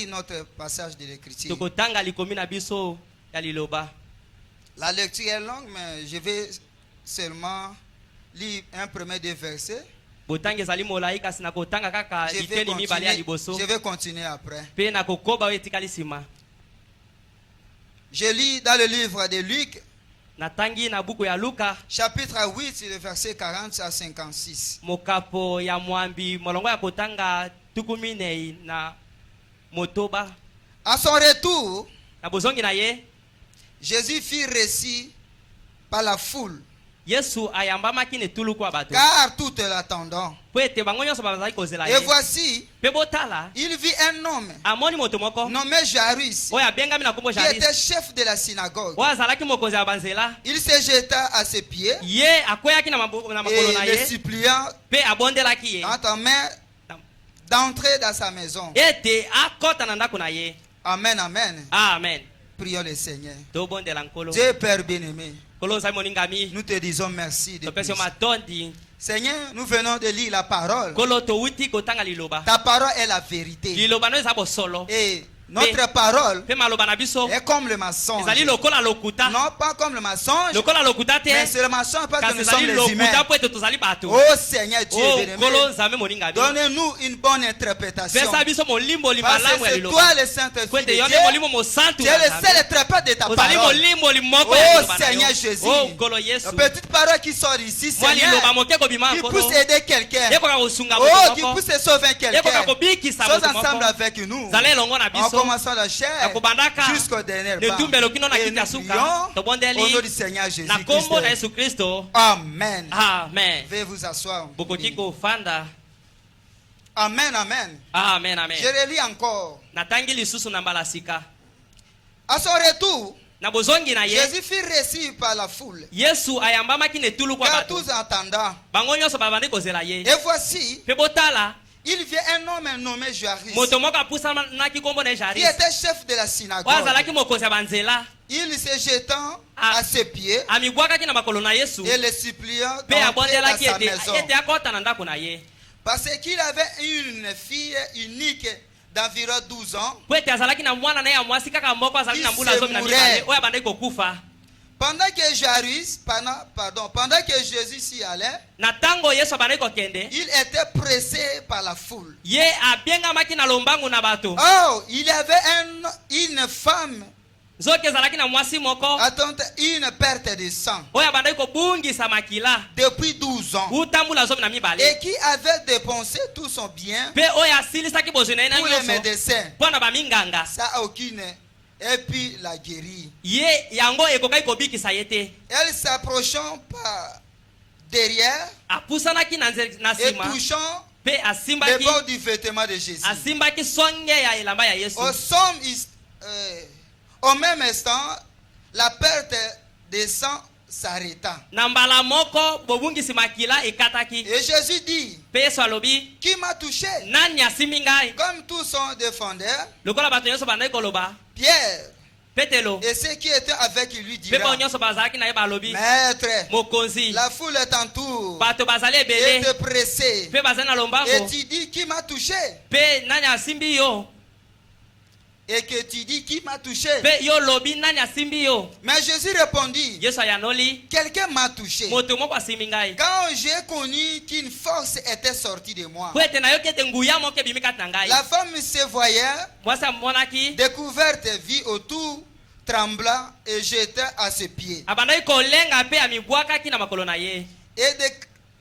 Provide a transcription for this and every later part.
lire notre passage de l'écriture. tokotanga likomi na biso ya liloba. La lecture est longue, mais je vais seulement lire un premier des versets. botangi ezali molai kasi nakotanga kaka liteni mibale ya liboso. Je vais continuer après. Pe nakokoba oyo etikali nsima. Je lis dans le livre de Luc, natangi na buku ya Luka chapitre 8, le verset 40 à 56. mokapo ya mwambi molongo ya kotanga tukumi nei na motoba. À son retour, Na bozongi na ye Jésus fit récit par la foule, Yesu ayambamaki ne tulu kwa bato car tout l'attendant. po ete bango nyonso bazali kozela Et ye. voici, Pe botala il vit un homme amoni moto moko nommé Jairus, oyo abengami na kombo qui était Jairus chef de la synagogue. oyo azalaki mokonzi ya banzela. Il se jeta à ses pieds Ye akweyaki na makolo na et le ye suppliant pe abondelaki ye en main d'entrer dans sa maison. ete akota na ndako na ye. Amen, amen. Amen. Prions le Seigneur. Tobondela nkolo. Dieu Père bien-aimé, Kolo ozali moningami nous te disons merci de topesi yo plus. matondi. Seigneur, nous venons de lire la parole. Kolo towuti kotanga liloba. Ta parole est la vérité. Liloba no eza bosolo. Et notre parole Pe maloba na biso est comme le mensonge. ezali lokola lokuta. Non pas comme le mensonge, Lokola lokuta mais te c'est le mensonge parce que kasi nous sommes ezali les lokuta humains. po ete tozali bato. Oh Seigneur Dieu Oh bien-aimé, kolo nzambe moningami. donne-nous une bonne interprétation. Pesa biso molimo Parce limalamu que ya c'est liloba. toi le Saint-Esprit Po de ete Dieu. yo nde molimo mosantu Tu ya es le Nzambe. seul interprète de ta Ozali parole. molimo limoko ya Oh liloba na Seigneur yo. Jésus, Oh kolo Yesu. la petite parole qui sort ici, Mwa liloba Seigneur, moke kobima qui nkolo. puisse aider quelqu'un. Yekoka kosunga Oh, moto qui moko. puisse sauver quelqu'un. Yekoka kobikisa Sommes moto ensemble moko. avec nous. Zala elongo na En biso. commençant la chair Nakobandaka jusqu'au dernier ne pas. tumbelo kino na Et kiti ya nous suka. prions Tobondeli au nom du Seigneur na kombo na Jésus-Christ. Yesu Kristo. Amen. Amen. Veuillez vous asseoir. Bokoki kofanda. Amen, amen. Amen, amen. Je relis encore. Natangi lisusu na mbala sika. À son retour, Na bozongi na ye Jésus fit récit par la foule, Yesu ayambamaki ne tulu kwa car bato. tous entendants. Bango nyonso babandi kozela ye. Et voici, Pe botala il vient un homme nommé Jairus, moto moko apusanaki kombo na qui Jairus. était chef de la Oyo synagogue. azalaki mokonzi ya banzela. Il se jetant Ah. à ses pieds Amibwakaki na makolo na Yesu. et le suppliant Pe d'entrer dans abondelaki sa ete maison. ete akota na ndako na ye. Parce qu'il avait une fille unique d'environ 12 ans. Po ete azalaki na mwana na ye ya mwasi kaka moko azalaki na mbula zomi na mibale oyo abandaki kokufa. Pendant que Jairus, pendant que Jésus s'y allait, Na tango Yesu abandaki kokende, il était pressé par la foule. ye abengamaki na lombangu na bato. Oh, il y avait une femme Zoki ezalaki na mwasi moko attente une perte de sang oyo abandaki kobungisa makila depuis 12 ans utambula zomi na mibale. et qui avait dépensé tout son bien Pe oyo asilisaki bozwi na ye na pour les nyonso médecins. mpo na baminganga. Ça a aucune. Et puis la guérit. Ye yango ekokaki kobikisa ye te. Elle s'approchant par derrière Apusanaki na et nsima touchant pe le asimbaki bord du vêtement de Jésus. asimbaki songe ya elamba ya Yesu. Au même instant, la perte de sang s'arrêta. Na mbala moko bobungisi makila ekataki. Et Jésus dit, Pe Yesu alobi qui m'a touché? nani asimbi ngai? Comme tous sont défendeurs, Lokola bato nyonso bandaki koloba Pierre Petelo et ceux qui étaient avec lui pe bao dirent, nyonso bazalaki na ye balobi Maître, mokonzi la foule est en tour bato bazali et ebele te pressée. pe bazali na Et lombango tu dis, qui m'a touché? pe nani asimbi yo Et que tu dis, qui m'a touché? pe yo lobi nani asimbi yo. Mais Jésus répondit, Yesu ayanoli quelqu'un m'a touché. moto moko asimbi ngai Quand j'ai connu qu'une force était sortie de moi, po ete nayoki ete nguya moko ebimi kati na ngai. la femme se voyait Mwasi amonaki découverte, vit autour, tremblant et jetait à ses pieds. abandaki kolenga pe amibwakaki na makolo na ye Et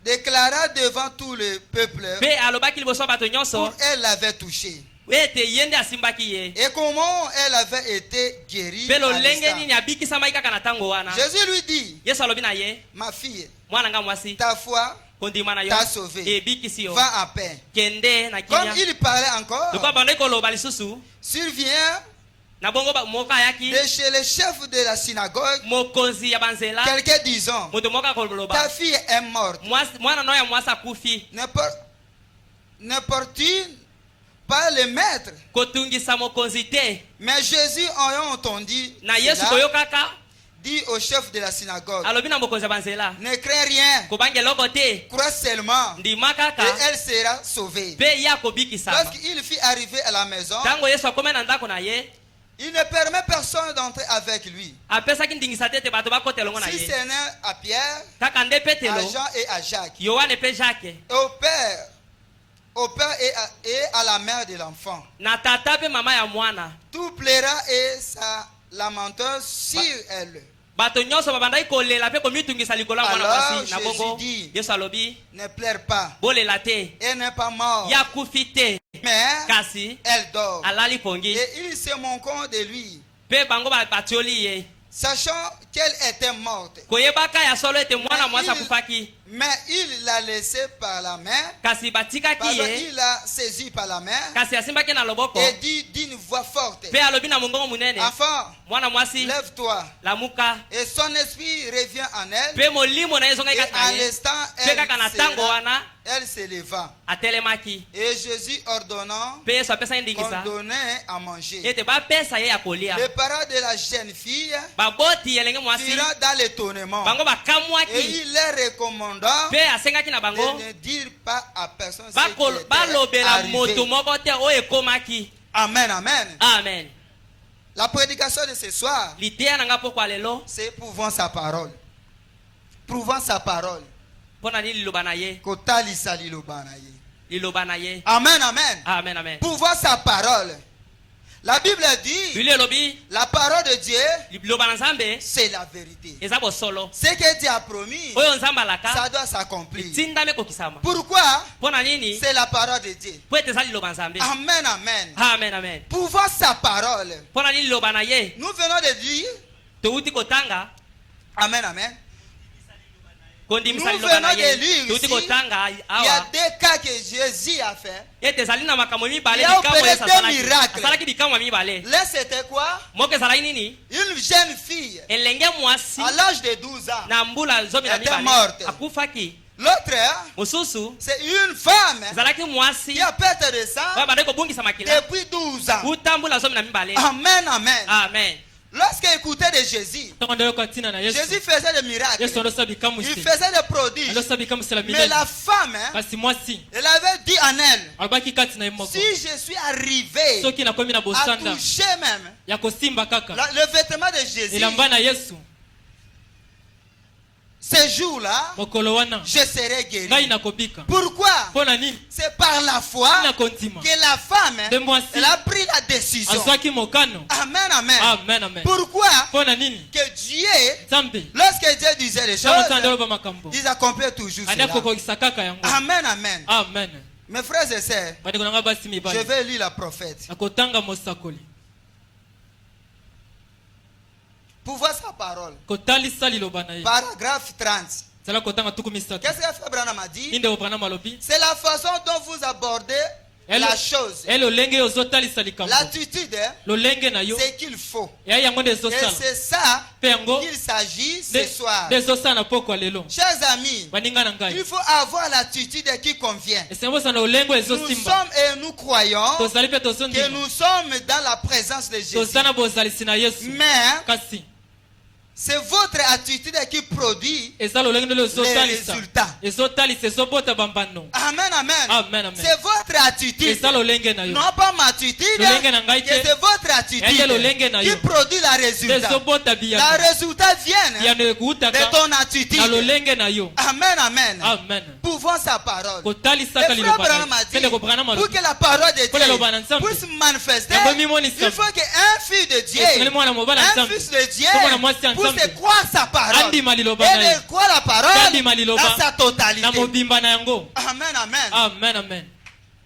déclara devant tout le peuple pe alobaki liboso ya bato nyonso pour elle l'avait touché. ete ye nde asimbaki ye Et comment elle avait été guérie pe à lolenge l'instant. nini abikisamaki kaka na ntango wana. Jésus lui dit, Yesu alobi na ye ma fille, mwana nga mwasi ta foi kondima na yo t'a sauvé. ebikisi yo Va en paix. kende na Comme kimia. il parlait encore, Lokola abandaki koloba lisusu survient na bongo moko ayaki de chez le chef de la synagogue mokonzi ya banzela quelqu'un disant, moto moko ta akoloba fille est morte. mwana no ya mwasi akufi. N'importune pas le maître. Kotungisa mokonzi te. Mais Jésus ayant entendu Na Yesu cela, koyokaka dit au chef de la synagogue, alobi na mokonzi ya banzela ne crains rien, kobanga eloko te, crois seulement ndima et kaka elle sera sauvée. mpe ye akobikisama. Lorsqu'il fut arrivé à la maison, Ntango Yesu akome na ndako na ye, il ne permet personne d'entrer avec lui. apesaki ndingisa te ete bato bakota elongo na Si ye, ce n'est à Pierre, kaka nde à petelo, Jean et à Jacques, yohane mpe jake, et au père et à la mère de l'enfant. na tata mpe mama ya mwana. Tout plaira et sa lamenteur sur elle. Bato nyonso babandaki kolela mpe komitungisa likolo ya mwana Alors, mwasi. Na bongo Jésus dit, Yesu alobi, ne pleure pas, bolela te, elle n'est pas morte, ye akufi te, mais kasi elle dort. alali pongi. Et ils se moquent de lui, Mpe bango batioli ye, sachant qu'elle était morte. koyebaka ya solo ete mwana mwasi akufaki, Mais il l'a laissé par la main, kasi batikaki pardon, ye, il l'a saisi par la main kasi asimbaki na loboko, et dit d'une voix forte, mpe alobi na mongongo munene, enfant, mwana mwasi lève-toi. lamuka. Et son esprit revient en elle. Mpe molimo na ye ezongaki Et kati na à ye, l'instant, mpe kaka na ntango wana elle se leva. atelemaki. Et Jésus ordonnant Mpe Yesu apesaki qu'on ndingisa donnait à manger. ete bapesa ye ya kolia. Les parents de la jeune fille Baboti elenge mwasi firent dans l'étonnement. bango Et bakamwaki, il leur recommanda mpe asengaki na bango de ne dire pas à personne ce qui balobela était moto arrivé. moko te oyo ekomaki. Amen, amen. Amen. La prédication de ce soir, Liteya na nga pokwa lelo c'est prouvant sa parole. Prouvant sa parole. mpo na nini liloba na ye, Kotalisa liloba na ye. liloba na ye. Amen, amen. Amen, amen. Prouvant sa parole. La Bible dit, Biblia elobi la parole de Dieu, liloba na Nzambe c'est la vérité. eza bosolo, Ce que Dieu a promis, oyo Nzambe alaka ça doit s'accomplir. etindami ekokisama. Pourquoi? Mpo na nini? C'est la parole de Dieu. Mpo ete eza liloba na Nzambe. Amen, amen. Amen, amen. Prouvant sa parole. Mpo na nini liloba na ye Nous venons de dire, touti kotanga, amen, amen. kondimisa Nous liloba na venons de ye lire touti ici, kotanga il y a awa des cas que Jésus a fait. ete ezali na makambo mibale Il a bikamwa opéré Yesu des asalaki. miracles. Asalaki bikamwa mibale. L'un c'était quoi? Moko ezalaki nini? Une jeune fille Elenge mwasi à l'âge de 12 ans. na mbula zomi na était mibale morte. akufaki. L'autre, Mosusu c'est une femme ezalaki mwasi qui a perdu de sang oyo bandaki kobungisa makila depuis 12 ans. kuta mbula zomi na mibale. Amen, amen. Amen. Lorsqu'il écoutait de Jésus, ntango ndayoka ntina na yesu Jésus faisait des miracles. yesu andosala Il bikamwisi faisait des prodiges. andosala bikamwisela Mais minene la femme, kasi mwasi elle avait dit en elle, alobaki kati na ye moko si je suis arrivé soki nakomi na à bosanda toucher même ya kosimba kaka le vêtement de Jésus, elamba na yesu ce jour-là, mokolo wana je serai ngai guéri. nakobika Pourquoi? mpo na nini C'est par la foi na kondima que la femme, de mwasi elle a pris la décision. azwaki mokano Amen, amen. amen amen Pourquoi? mpo na nini Que Dieu, nzambe lorsque Dieu disait les ntango nzambe choses, aloba makambo il accomplait toujours andi cela. akokokisa kaka yango Amen, amen. amen Mes frères et sœurs, bandeko na ngai basi je mibali vais lire la prophète. akotanga mosakoli Pour voir sa parole. kotalisa liloba na ye Paragraphe 30. zala kotanga tuku misato Qu'est-ce que Frère Branham a dit? inde obranam alobi C'est la façon dont vous abordez la chose. lolenge oyo ozotalisa likambo L'attitude, lolenge na yo c'est qu'il faut. eya yango nde Et ezosala c'est ça mpe yango qu'il s'agit ce soir. nde ezosala na pokwa lelo Chers amis, baninga na ngai il faut avoir l'attitude qui convient. esengo bosala na olengo Nous ezosimba sommes et nous croyons tozali mpe que tozondima nous sommes dans la présence de Jésus. toza na bozalisi na yesu Mais kasi c'est votre attitude qui produit. eza lolenge ndelo ezotalisa résultats. ezotalisa ezobota bambano Amen, amen. Amen, amen. C'est votre attitude. eza lolenge na yo Non pas ma attitude. Lolenge na ngai Que te. c'est votre attitude Eke lolenge na qui yo. produit la nde résultat. ezobota La biyano résultat vient yano de ekuutaka ton attitude. na lolenge na yo Amen, amen. amen Pouvons sa parole. kotalisaka Et Frère liloba Branham na a ye dit, kende kobrana pour malobi que la parole de Pour le loba na Dieu Nzambe. puisse manifester, Yango mimonisa. il faut qu'un fils de Dieu, esengeli mwana mobali ya un nzambe fils de Dieu, Komona mwasi ya puisse Nzambe. croire sa parole. andima liloba Et na ye de croire la parole Andima liloba. dans sa totalité. na mobimba na yango Amen, amen. amen amen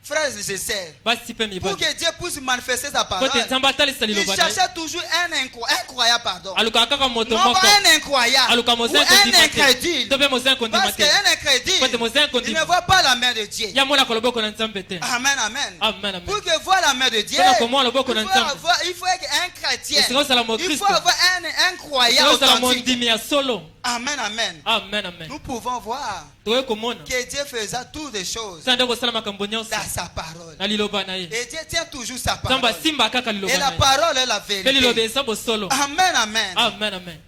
Frères et sœurs, basi mpe pour mibali que Dieu puisse manifester sa po parole, te nzambe atalisa il liloba na ye cherchait toujours un incroyable, pardon. alukaka kaka moto Non moko pas un incroyable, aluka ou moza un ekondima te incrédule. to mpe moza ekondima Parce te qu'un po te incrédule, moza il ne ekondima voit pas la main de Dieu. ya mona loboko na nzambe te Amen, amen. amen Pour amen que voir la main de Dieu, Mpona komona loboko na Nzambe. il faut qu'un chrétien, esengo osala il faut mokristo avoir un croyant esengo osala authentique. mondimi ya solo Amen, amen. amen amen Nous pouvons voir tokoki komona que Dieu faisait toutes les choses sa nde kosala makambo nyonso dans sa parole. na liloba na ye Et Dieu tient toujours sa nzambe parole. asimba kaka Et liloba la na ye parole est la mpe liloba vérité. eza bosolo Amen, amen. amen amen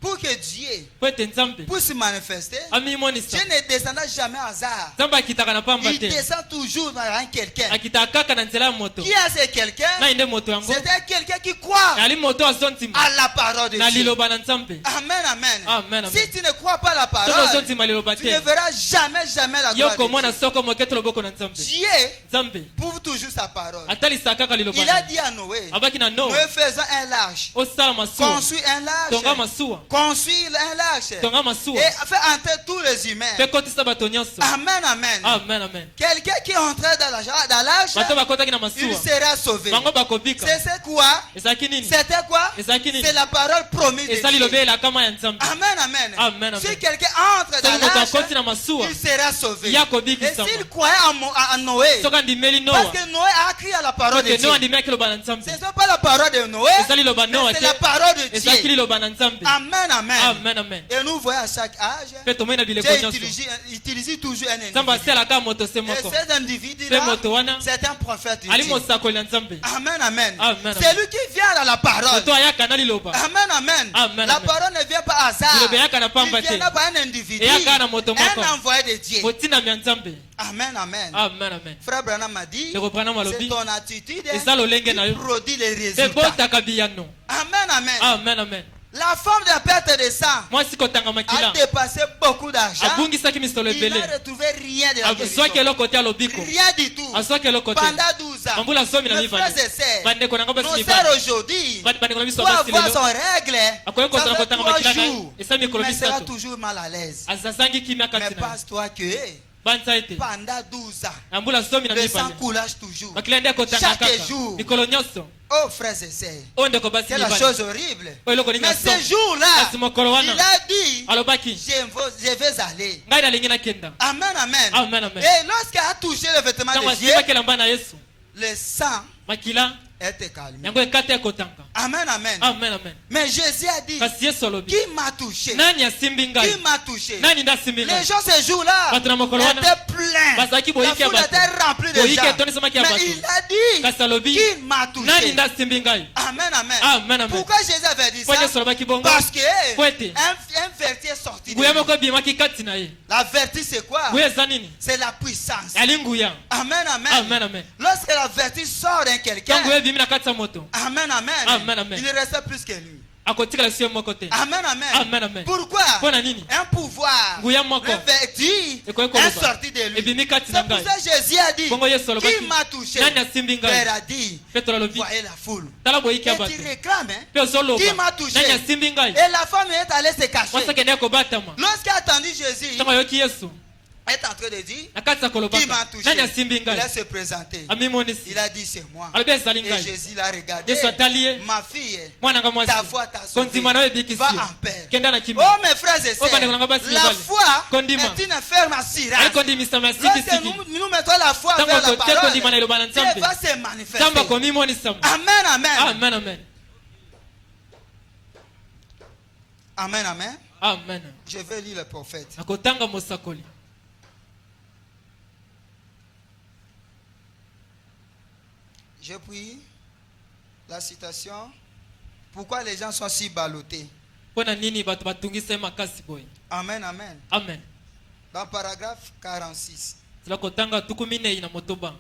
pour que Dieu po ete nzambe puisse se manifester, amimonisa Dieu ne descendra jamais au hasard. nzambe akitaka na pamba Il te descend toujours dans quelqu'un. akitaka kaka na nzela ya moto Qui est ce quelqu'un? nani nde moto yango C'était quelqu'un qui croit ali moto azondima à la parole de na Dieu. liloba na nzambe Amen, amen. Amen, amen. Si tu ne crois pas à la soki parole, ozondima liloba tu ne te verras jamais la yo gloire de komona Dieu. soko moke to loboko na nzambe Dieu nzambe prouve toujours sa parole. atalisaka kaka liloba Il a na dit à Noé, abaki na no Noé faisant un large, osala masuwa construit un tonga large, masuwa construit un large, tonga masuwa et fait entrer tous les humains. mpe kotisa bato nyonso Amen, amen. amen amen Quelqu'un qui est entré dans l'arche, bato bakotaki na il masuwa sera sauvé. bango bakobika C'est quoi? ezalaki nini C'était quoi? ezalaki nini C'est la parole promise de ezali Dieu. lobe elakama ya nzambe Amen, amen. Amen, amen. Si quelqu'un entre soki dans moto l'arche, akoti na masuwa il sera sauvé. ya Et kobikisama s'il croyait à Noé, soki andimeli parce noa que Noé a crié à la parole de oke Dieu. noa andimaki loba na nzambe Ce n'est pas la parole de Noé, ezali loba noa mais c'est te la parole de ezalaki Dieu. liloba na nzambe Amen, amen. amen amen Et nous voyons à chaque âge, mpe tomoi na bileko Dieu nyonso utilise toujours un nzambe individu. asalaka moto se Et moko cet mpe individu-là, moto wana c'est un prophète de ali Dieu. mosakoli na nzambe Amen, amen. Amen, C'est lui qui vient à la parole. moto ayaka na liloba Amen, amen. Amen, La amen. parole ne vient pas à hasard. liloba eyaka na pamba Il te vient par un individu, eyaka na moto moko un envoyé de Dieu. motinami ya nzambe Amen, amen. amen amen Frère Branham m'a dit, ndeko branham c'est alobi ton attitude eza lolenge na qui yo produit les mpe résultats. botaka biyano Amen, amen. amen amen La forme de perte de sang mwasi kotanga a makila dépassé beaucoup d'argent. abungisaki misolo Il ebele n'a retrouvé rien de la azwaki guérison. eloko te alobiko Rien du tout. azwaki eloko te Pendant 12 ans. bambula zomi na Mes frères mibale et sœurs, bandeko nanga basi nos mibale sœurs aujourd'hui, bandeko na biso pour basi avoir son lelo règle, akoki kozala ça fait kotanga 3 makila na ye jours, esa mikolo mais sera misato toujours mal à l'aise. azazangi kimia Mais kati na ye passe-toi que banza ete pendant 12 ans, na mbula zomi na le sang mibale coulage toujours. makila nde akotanga Chaque kaka jour. mikolo nyonso Oh frères et sœurs, oyo ndeko basi c'est la mibale chose horrible. oyo eloko Mais ninga ce so jour-là, kasi mokolo il wana a dit, alobaki je vais aller. ngai nalingi nakenda Amen, amen. amen amen Et lorsqu'il a touché le vêtement ntango de Dieu, asimbaki elamba na yesu le sang makila était calmé. yango ekata ekotanga Amen, amen. amen amen Mais Jésus a dit, kasi yesu alobi qui m'a touché? nani asimbi Qui ngai m'a touché? nani nde asimbi Les ngai gens ce jour-là bato na mokolo wana étaient pleins. bazalaki La boyiki ya foule bato était remplie de boyiki gens. etonisamaki ya Mais bato il a dit, kasi alobi qui m'a nani touché? nde asimbi ngai Amen, amen. amen amen Pourquoi Jésus avait dit po ça? yesu alobaki bongo Parce que po ete un vertier sorti de nguya lui. moko ebimaki kati na ye La vertu, c'est quoi? nguya eza nini C'est la puissance. ali nguya Amen, amen. amen amen Lorsque la vertu sort d'un ntango quelqu'un, nguya ebimi na kati ya moto amen, amen, Amen, amen. il ne reste plus que lui. akotikala si ye moko te Amen, amen. Amen, amen. Pourquoi? mpo na nini Un pouvoir, nguya moko un vertu ekoki est koloba sorti de lui. ebimi kati na C'est pour ngai ça que Jésus a dit, bongo yesu qui alobaki m'a touché? nani asimbi ngai Père a dit, petro alobi voyez la foule. tala boyiki Et ya bato tu réclames, hein? mpe ozoloba Qui m'a touché? nani asimbi ngai Et la femme est allée se mwasi cacher. akende kobatama Lorsqu'elle a entendu Jésus, ntango ayoki yesu elle est en train de dire, na kati ya qui m'a kolobaka touché? nani asimbi Il ngai a se présenté. amimonisi Il a dit, c'est moi. alobi ezali Et ngai Jésus l'a regardé. yesu atali ye Ma fille, mwana nga mwasi ta foi t'a sauvé. kondima na yo ebikisi Va yo en paix. kenda na kimia Oh mes frères et Oh, bandeko nanga sœurs, basi la mibale. foi Kondima. est une ferme assurance. ali kondimisama ya Lorsque sikisiki nous mettons la foi ntango vers la totie kondima na parole, eloba na Dieu nzambe va se nzambe manifester. akomimonisama Amen, amen. amen amen Amen, amen. amen Je vais lire le prophète. nakotanga mosakoli Je prie la citation. Pourquoi les gens sont si ballottés? mpo na nini bato batungisa ye makasi boye Amen, amen. amen Dans paragraphe 46. tila kotanga tuku minei na motoba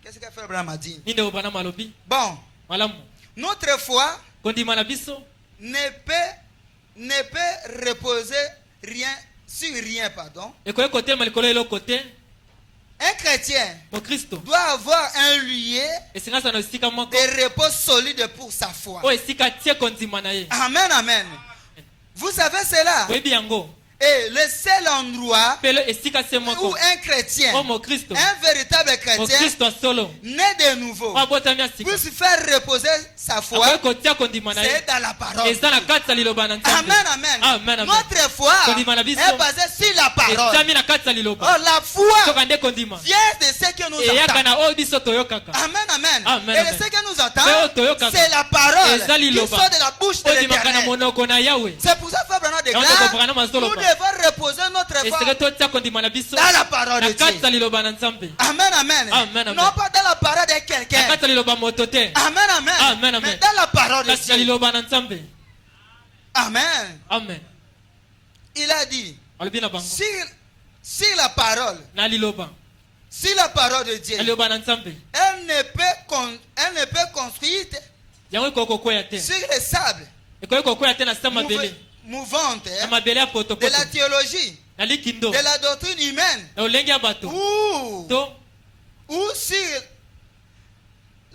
Qu'est-ce que Frère Branham a dit? nini oyo bana malobi Bon, malamu notre foi kondima na biso ne peut reposer rien sur rien, pardon. ekoki kotelema likolo ya eloko te Un chrétien mokristo doit avoir un lieu esengasa na esika moko de repos solide pour sa foi. oyo esika tie kondima na ye Amen, amen. Vous savez cela? oyebi yango Et le seul endroit pelo esika se où moko un chrétien, o mokristo un véritable chrétien, mokristo asolo né de nouveau, oyo abotami asika puisse faire reposer sa foi, akoki kotia kondima na ye c'est dans la parole. eza na kati ya liloba na nzambe Amen, amen. Amen, amen. Notre foi Kondima na biso est basée sur la parole. etiami na kati ya liloba Oh, la foi soka nde kondima vient de ce que nous eyaka entendons. na oyo biso toyokaka Amen, amen. Amen, Et de amen. ce que nous Mais entendons, otoyokaka. c'est la parole Eza qui liloba. sort de la bouche de oyo dimaka na l'Éternel. monoko na yawe C'est pour ça que Frère Branham Yango déclare, Branham nous azoloba. devons reposer notre eseke foi totia kondima na biso dans la parole na de kati ya Dieu. liloba na nzambe Amen, amen. Amen, amen. Non pas dans la parole de na quelqu'un. kati ya liloba moto te Amen, amen. Amen, amen. Mais dans la parole de kasi ya Dieu. liloba na nzambe Amen. Amen. Il a dit, alobi na bango si la parole, na liloba si la parole de Dieu, aliloba na nzambe elle ne peut construire yango ekokokwea te sur les sables ekoki kokwea te na se mabele mouvantes na mabele ya de potopoto la théologie, na likindo de la doctrine humaine, na olenge ya bato ou sur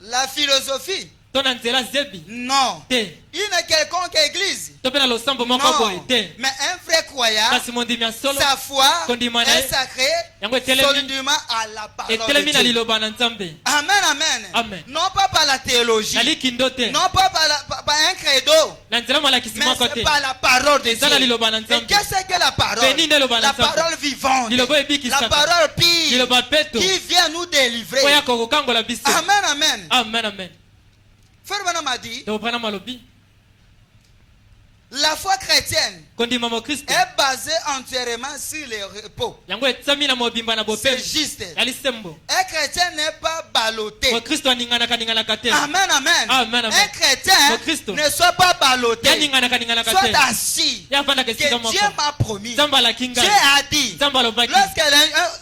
la philosophie. to na nzela zebi Non. te Une quelconque église. to mpe na losambo moko boye Non. te Mais un frère croyant, kasi mondimi ya solo sa foi kondima na ye est sacrée yango etelemi solidement à la parole de etelemi na Dieu. liloba na nzambe Amen, amen. Amen. Non pas par la théologie. na likindo te Non pas par un credo. na nzela malakisi Mais moko c'est te par la parole de eza na Dieu. liloba na Et nzambe qu'est-ce que la parole? Béni ne loba na La nzambe. parole vivante. Liloba La ebikisaka. parole pire. liloba peto Qui vient nous délivrer. oyo akokokangola biso Amen, amen. amen amen Frère Branham a dit, tokopana malobi la foi chrétienne kondima mokristo est basée entièrement sur le repos. yango etsami na mobimba na C'est bopemi juste. ya lisembo Un chrétien n'est pas ballotté. mokristo aninganaka te Amen, amen. Amen, amen. Un chrétien Au Christ. ne soit pas ballotté. yaninganaka Soit te assis. yafandaka Que esika Dieu moko m'a promis. nzambe alaki Dieu ngai a dit. nzambe alobaki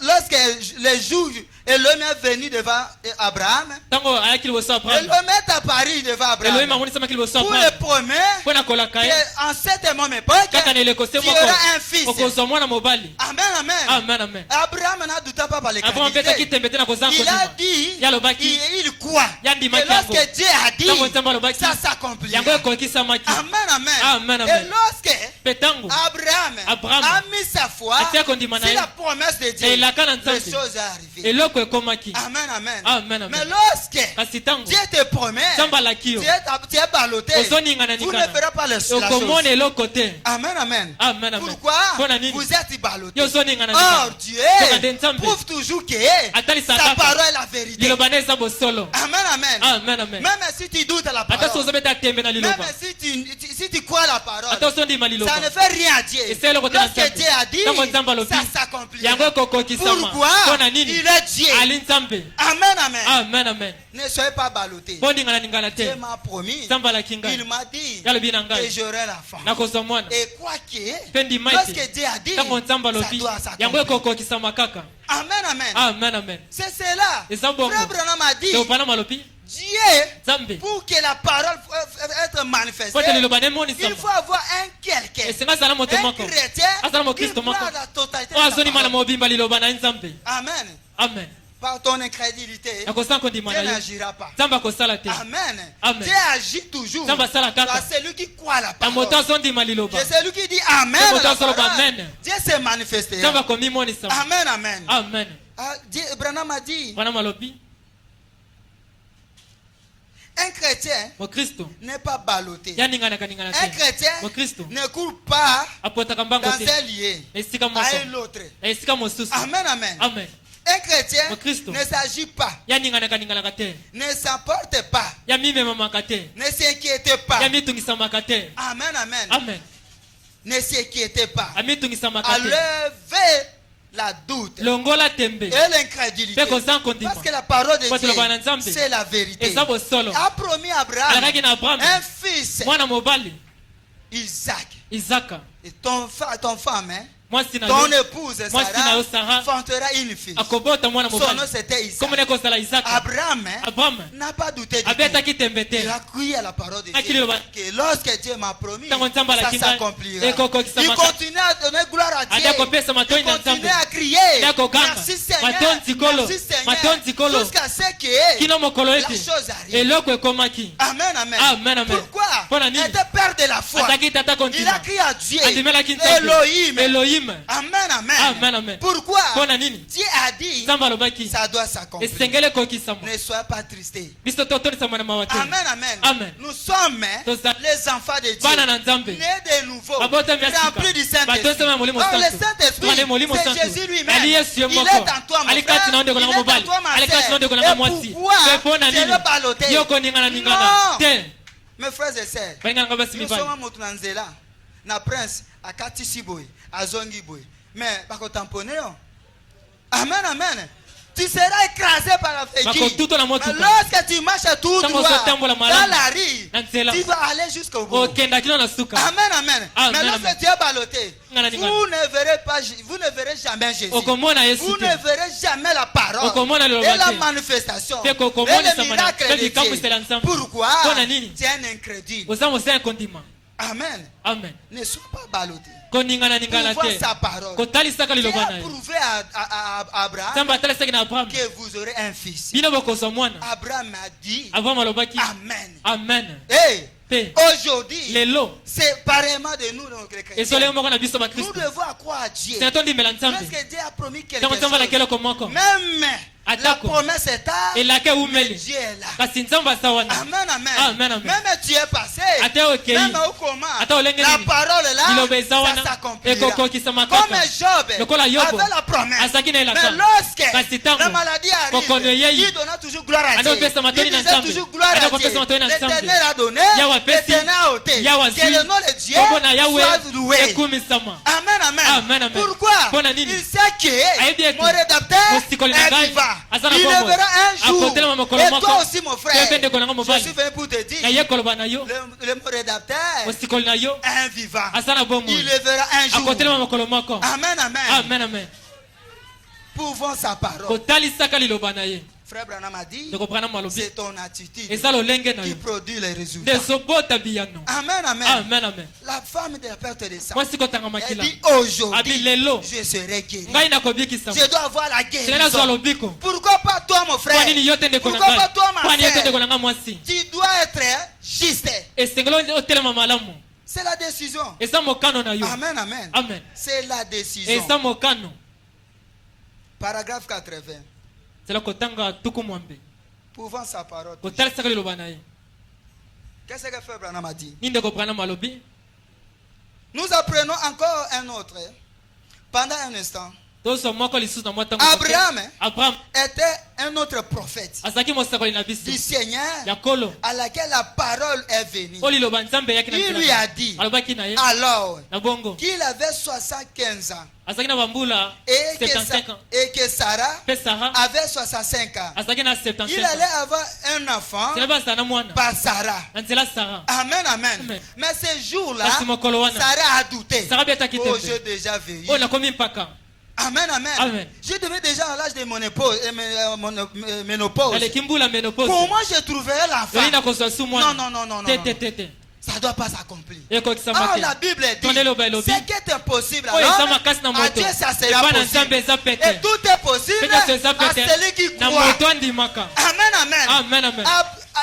Lorsque les jours, Elohim est venu devant Abraham. ntango ayaki liboso ya abraham Elohim est apparu devant elohim Abraham. amonisamaki liboso ya Pour le abraham promet mpo na kolaka ye qu'en cette même époque, kaka na eleko se tu moko auras un fils. okozwa mwana mobali Amen, amen. amen amen Abraham n'a douté pas par les abraham apesaki qualités. tembe te na kozanga Il a kondima dit, yalobaki il croit. yandimaki Et lorsque yango Dieu a dit, ntango nzambe alobaki ça s'accomplira. yango ekokisamaki Amen, amen. Amen, Et amen. lorsque mpe ntango Abraham a mis sa foi atia kondima na sur ye la promesse de Dieu, elaka na les nzambe choses sont arrivées. eloko ekomaki Amen, amen. Amen, amen. Mais lorsque kasi ntango Dieu te promet, nzambe alaki yo tu es ballotté, ozoningana vous ne ningana ferez pas la chose. okomona eloko te Amen, amen. amen amen Pourquoi mpona nini vous êtes ballotté? yo ozoningana Or, ningana Dieu Tokande nzambe. prouve toujours que Atalisa sa kaka. parole est la vérité. liloba na eza bosolo Amen, amen. amen amen Même si tu doutes à la ata parole, soki ozobeta tembe na même liloba si tu crois à la parole, ata osondima liloba ça ne fait rien à Dieu. esa eloko te na Lorsque nzambe Dieu a dit, ntango nzambe alobi ça s'accomplira. yango ekokokisama Pourquoi? mpona nini Il est Dieu. ali nzambe Amen, amen. amen amen Ne soyez pas ballottés. mpo ningana te Dieu m'a promis, nzambe alaki ngai il m'a dit yalobi na que ngai j'aurai la femme. nakozwa mwana Et quoi que, mpe ndima lorsque ete Dieu a dit, ntango nzambe ça alobi doit yango s'accomplir. ekokokisama kaka Amen, amen. amen amen C'est cela. eza bongo Frère Branham a dit, teopana malobi Dieu, nzambe pour que la parole être manifestée, po te liloba il nemonisama faut avoir un quelqu'un, esenga azala moto un moko chrétien azala qui mokristo croit moko à la totalité oyo de la azonima na parole. mobimba liloba na ye nzambe Amen. amen Par ton incrédulité, nakosala kondima Dieu na ye n'agira pas. nzambe akosala te Amen. Amen. Dieu agit toujours. nzambe asala C'est kaka celui qui croit à la na parole. moto azondima liloba C'est celui qui dit Amen. Dieu à la moto azoloba parole. amen. Dieu s'est manifesté. nzambe akomimonisa Amen, amen. amen Ah, Dieu, Branham a dit, wana malobi un chrétien mokristo n'est pas ballotté. yaningana Un te chrétien mokristo ne court pas apotaka mbango dans te un lieu na esika à moko un autre. na esika mosusu Amen, amen. amen Un chrétien Au Christ. ne s'agit pas, yaninganaka te ne s'emporte pas, yamimemamaka te ne s'inquiète pas. yamitungisamaka te Amen, amen. amen Ne s'inquiétez pas. amitungisamaka À te lever la doute longola tembe et l'incrédulité. mpe kozanga kondima Parce que la parole de Po toloba na Dieu, Nzambe. c'est la vérité. eza bosolo A promis à Abraham alakaki na abraham un fils, mwana mobali Isaac. izaka Et ton femme, hein, mwasi na ton yo épouse Moi, si na yo, Sarah, Sarah, fantera une fille. akobota mwana Son mobali nom c'était Isaac. komona ekozala izaka Abraham hein, abraham n'a pas douté du tout. abetaki tembe te Il a crié à la parole de Akili Dieu loba. que lorsque Dieu m'a promis, Ntango Nzambe ça alaki ngai, s'accomplira. ekokokisa Il maka. continue à donner gloire à Dieu. Ade akopesa matoi Il na continue Nzambe. à crier. Ade akoganga. Merci Seigneur. Matonzi kolo. Merci Seigneur. Matonzi kolo. Jusqu'à ce que kino mokolo la ete chose arrive. eloko ekomaki Amen, amen. Amen, amen. Pourquoi? Mpona Il nini? était père de la foi. azalaki tata Il a kondima crié à Dieu. andimelaki nzambe Elohim. elohim Amen, amen. Amen, amen. Pourquoi? mpona nini Dieu a dit, nzambe alobaki ça doit s'accomplir. esengeli ekokisama Ne sois pas tristé. biso totonisama na mawa te Amen, amen. Amen. Nous sommes Toza- les enfants de Dieu. bana na nzambe Nés de nouveau. babotami ya Remplis du sika batosama ya molimo Saint-Esprit. Or, le santu Saint-Esprit, tokande molimo c'est santu Jésus lui-même. ali yesu ye Il moko est en toi, mon ali kati na frère. ondeko Il nanga est en mobali toi, ma ali kati na sœur. ondeko nanga Et mwasi pourquoi mpe mpona tu es nini ballotté? yo koningana Non. te Mes frères et sœurs, balinganga basi nous mibali sommes moto na nzela na prince akatisi boye azongi boye mais bakotampone yo. Amen, amen. tu seras écrasé par la fédie. Bakotuto na motuka. Mais lorsque tu marches tout Tango droit sotambola dans malamu. la rue, Na nzela. tu vas aller jusqu'au bout. okenda kilo na suka Amen, amen. Amen, Mais lorsque amen. tu es ballotté, Ngana vous ningana. vous ne verrez jamais Jésus. okomona yesu Vous te ne verrez jamais la parole Okomona le et la lobaki. manifestation Pe et kokomona le samana. miracle Pe de likamwisela Dieu. nzambe. Pourquoi? Pona nini? Tu es un incrédule. oza mosala kondima Amen. amen Ne sois pas ballotté. koningana Pour ningana voir te sa parole. kotalisaka Dieu liloba a na ye prouvé à Abraham nzambe atalisaki na abraham que vous aurez un fils. bino bokozwa mwana Abraham a dit abraham alobaki Amen. amen Et te aujourd'hui, lelo c'est pareillement de nous, donc les chrétiens. esoleki moko na biso Nous bakristo devons croire à Dieu. sina tondimela nzambe Lorsque Dieu a promis quelque ntango nzambe alaki chose, eloko moko même la Atako. promesse est tard, elaki eumeli Dieu est là. kasi nzambe asa wana Amen, amen. Amen, amen. Même tu es passé. ata okei Même au comment. ata olenge La nini parole est là. liloba eza Ça wana s'accomplira. ekokokisama Comme kaka Job lokola yobo avait la promesse. azalaki na Mais elaka lorsque kasi ntango la maladie kokono arrive, eyei il donna toujours gloire à Dieu. Anopesa Il matoni na disait Nzambe. toujours gloire à Anopesa Dieu. matoni na Nzambe. L'Éternel a donné, Yawe apesi. l'Éternel a ôté. Yawe Que le azwi. nom de Dieu kombo na yawe soit loué. ekumisama Amen, amen. Amen, amen. Pourquoi? Pona nini? Il sait Ayebi que ete. mon rédacteur Mosikoli na est ngai. vivant. Aza na Il le bomoi. verra un jour. Akotelema mokolo Et moko. toi aussi, mon frère. Yo mpe ndeko na nga Je mobali. suis venu pour te dire, naye koloba na yo le mon rédacteur mosikoli na yo est un vivant. aza na bomoi Il le verra un jour. akotelema mokolo moko Amen, amen. amen amen Pouvons sa parole. kotalisaka liloba na ye Frère Branham a dit, tokopana malobi c'est ton attitude eza lolenge na qui yo produit les résultats. ndezobota biyano Amen, amen. amen amen La femme de la perte de sang, mwasi kotanga elle makila dit abi aujourd'hui, lelo je serai guéri. ngai nakobikisama Je dois avoir la sele nazwa guérison. lobiko Pourquoi pas toi, mon frère? kwa nini yo te ndeko na Pourquoi pas ngai toi, ma kwa nini yo te sœur? ndeko na ngai mwasi Tu dois être juste. esengeli otelema malamu C'est la décision. eza mokano na yo Amen, amen. amen C'est la décision. eza mokano Paragraphe 80. zela kotanga tuku mwambe Pouvant sa parole. kotalisaka liloba na ye Qu'est-ce que Frère Branham a dit? nini ndeko brana malobi Nous apprenons encore un autre. Pendant un instant, tozwa moko lisusu na mwa ntango Abraham abraham était un autre prophète azalaki mosakoli na biso du Seigneur ya kolo à laquelle la parole est venue. oyo liloba nzambe eyaki na Il nzela lui na a ye. dit alobaki na ye alors na bongo qu'il avait 75 ans azalaki na bambula et 75 ans que Sarah mpe sara avait 65 ans. azalaki na Il 75 allait ans avoir un enfant sela bazala na mwana par Sarah. na nzela sara Amen, amen. Amen. Mais ce jour-là, kasi mokolo wana Sarah a douté. sara betaki Oh, j'ai tembe déjà vieilli. oyo nakomi mpaka Amen, amen. Amen. Je devais déjà à l'âge de ménopause. aleki mbula menopause Comment je trouverai l'enfant? yoli nakozwa su Non, mwana non, non, non, non. te non. te te te Ça ne doit pas s'accomplir. ekokisama Ah, te la Bible dit, Tondele loba elobi. ce qui est impossible à oyo eza l'homme, makasi na à moto Dieu ça sera epa na nzambe possible. eza Et pete tout est possible mpe nyonso eza à pete celui qui na croit. moto andimaka Amen, amen. amen amen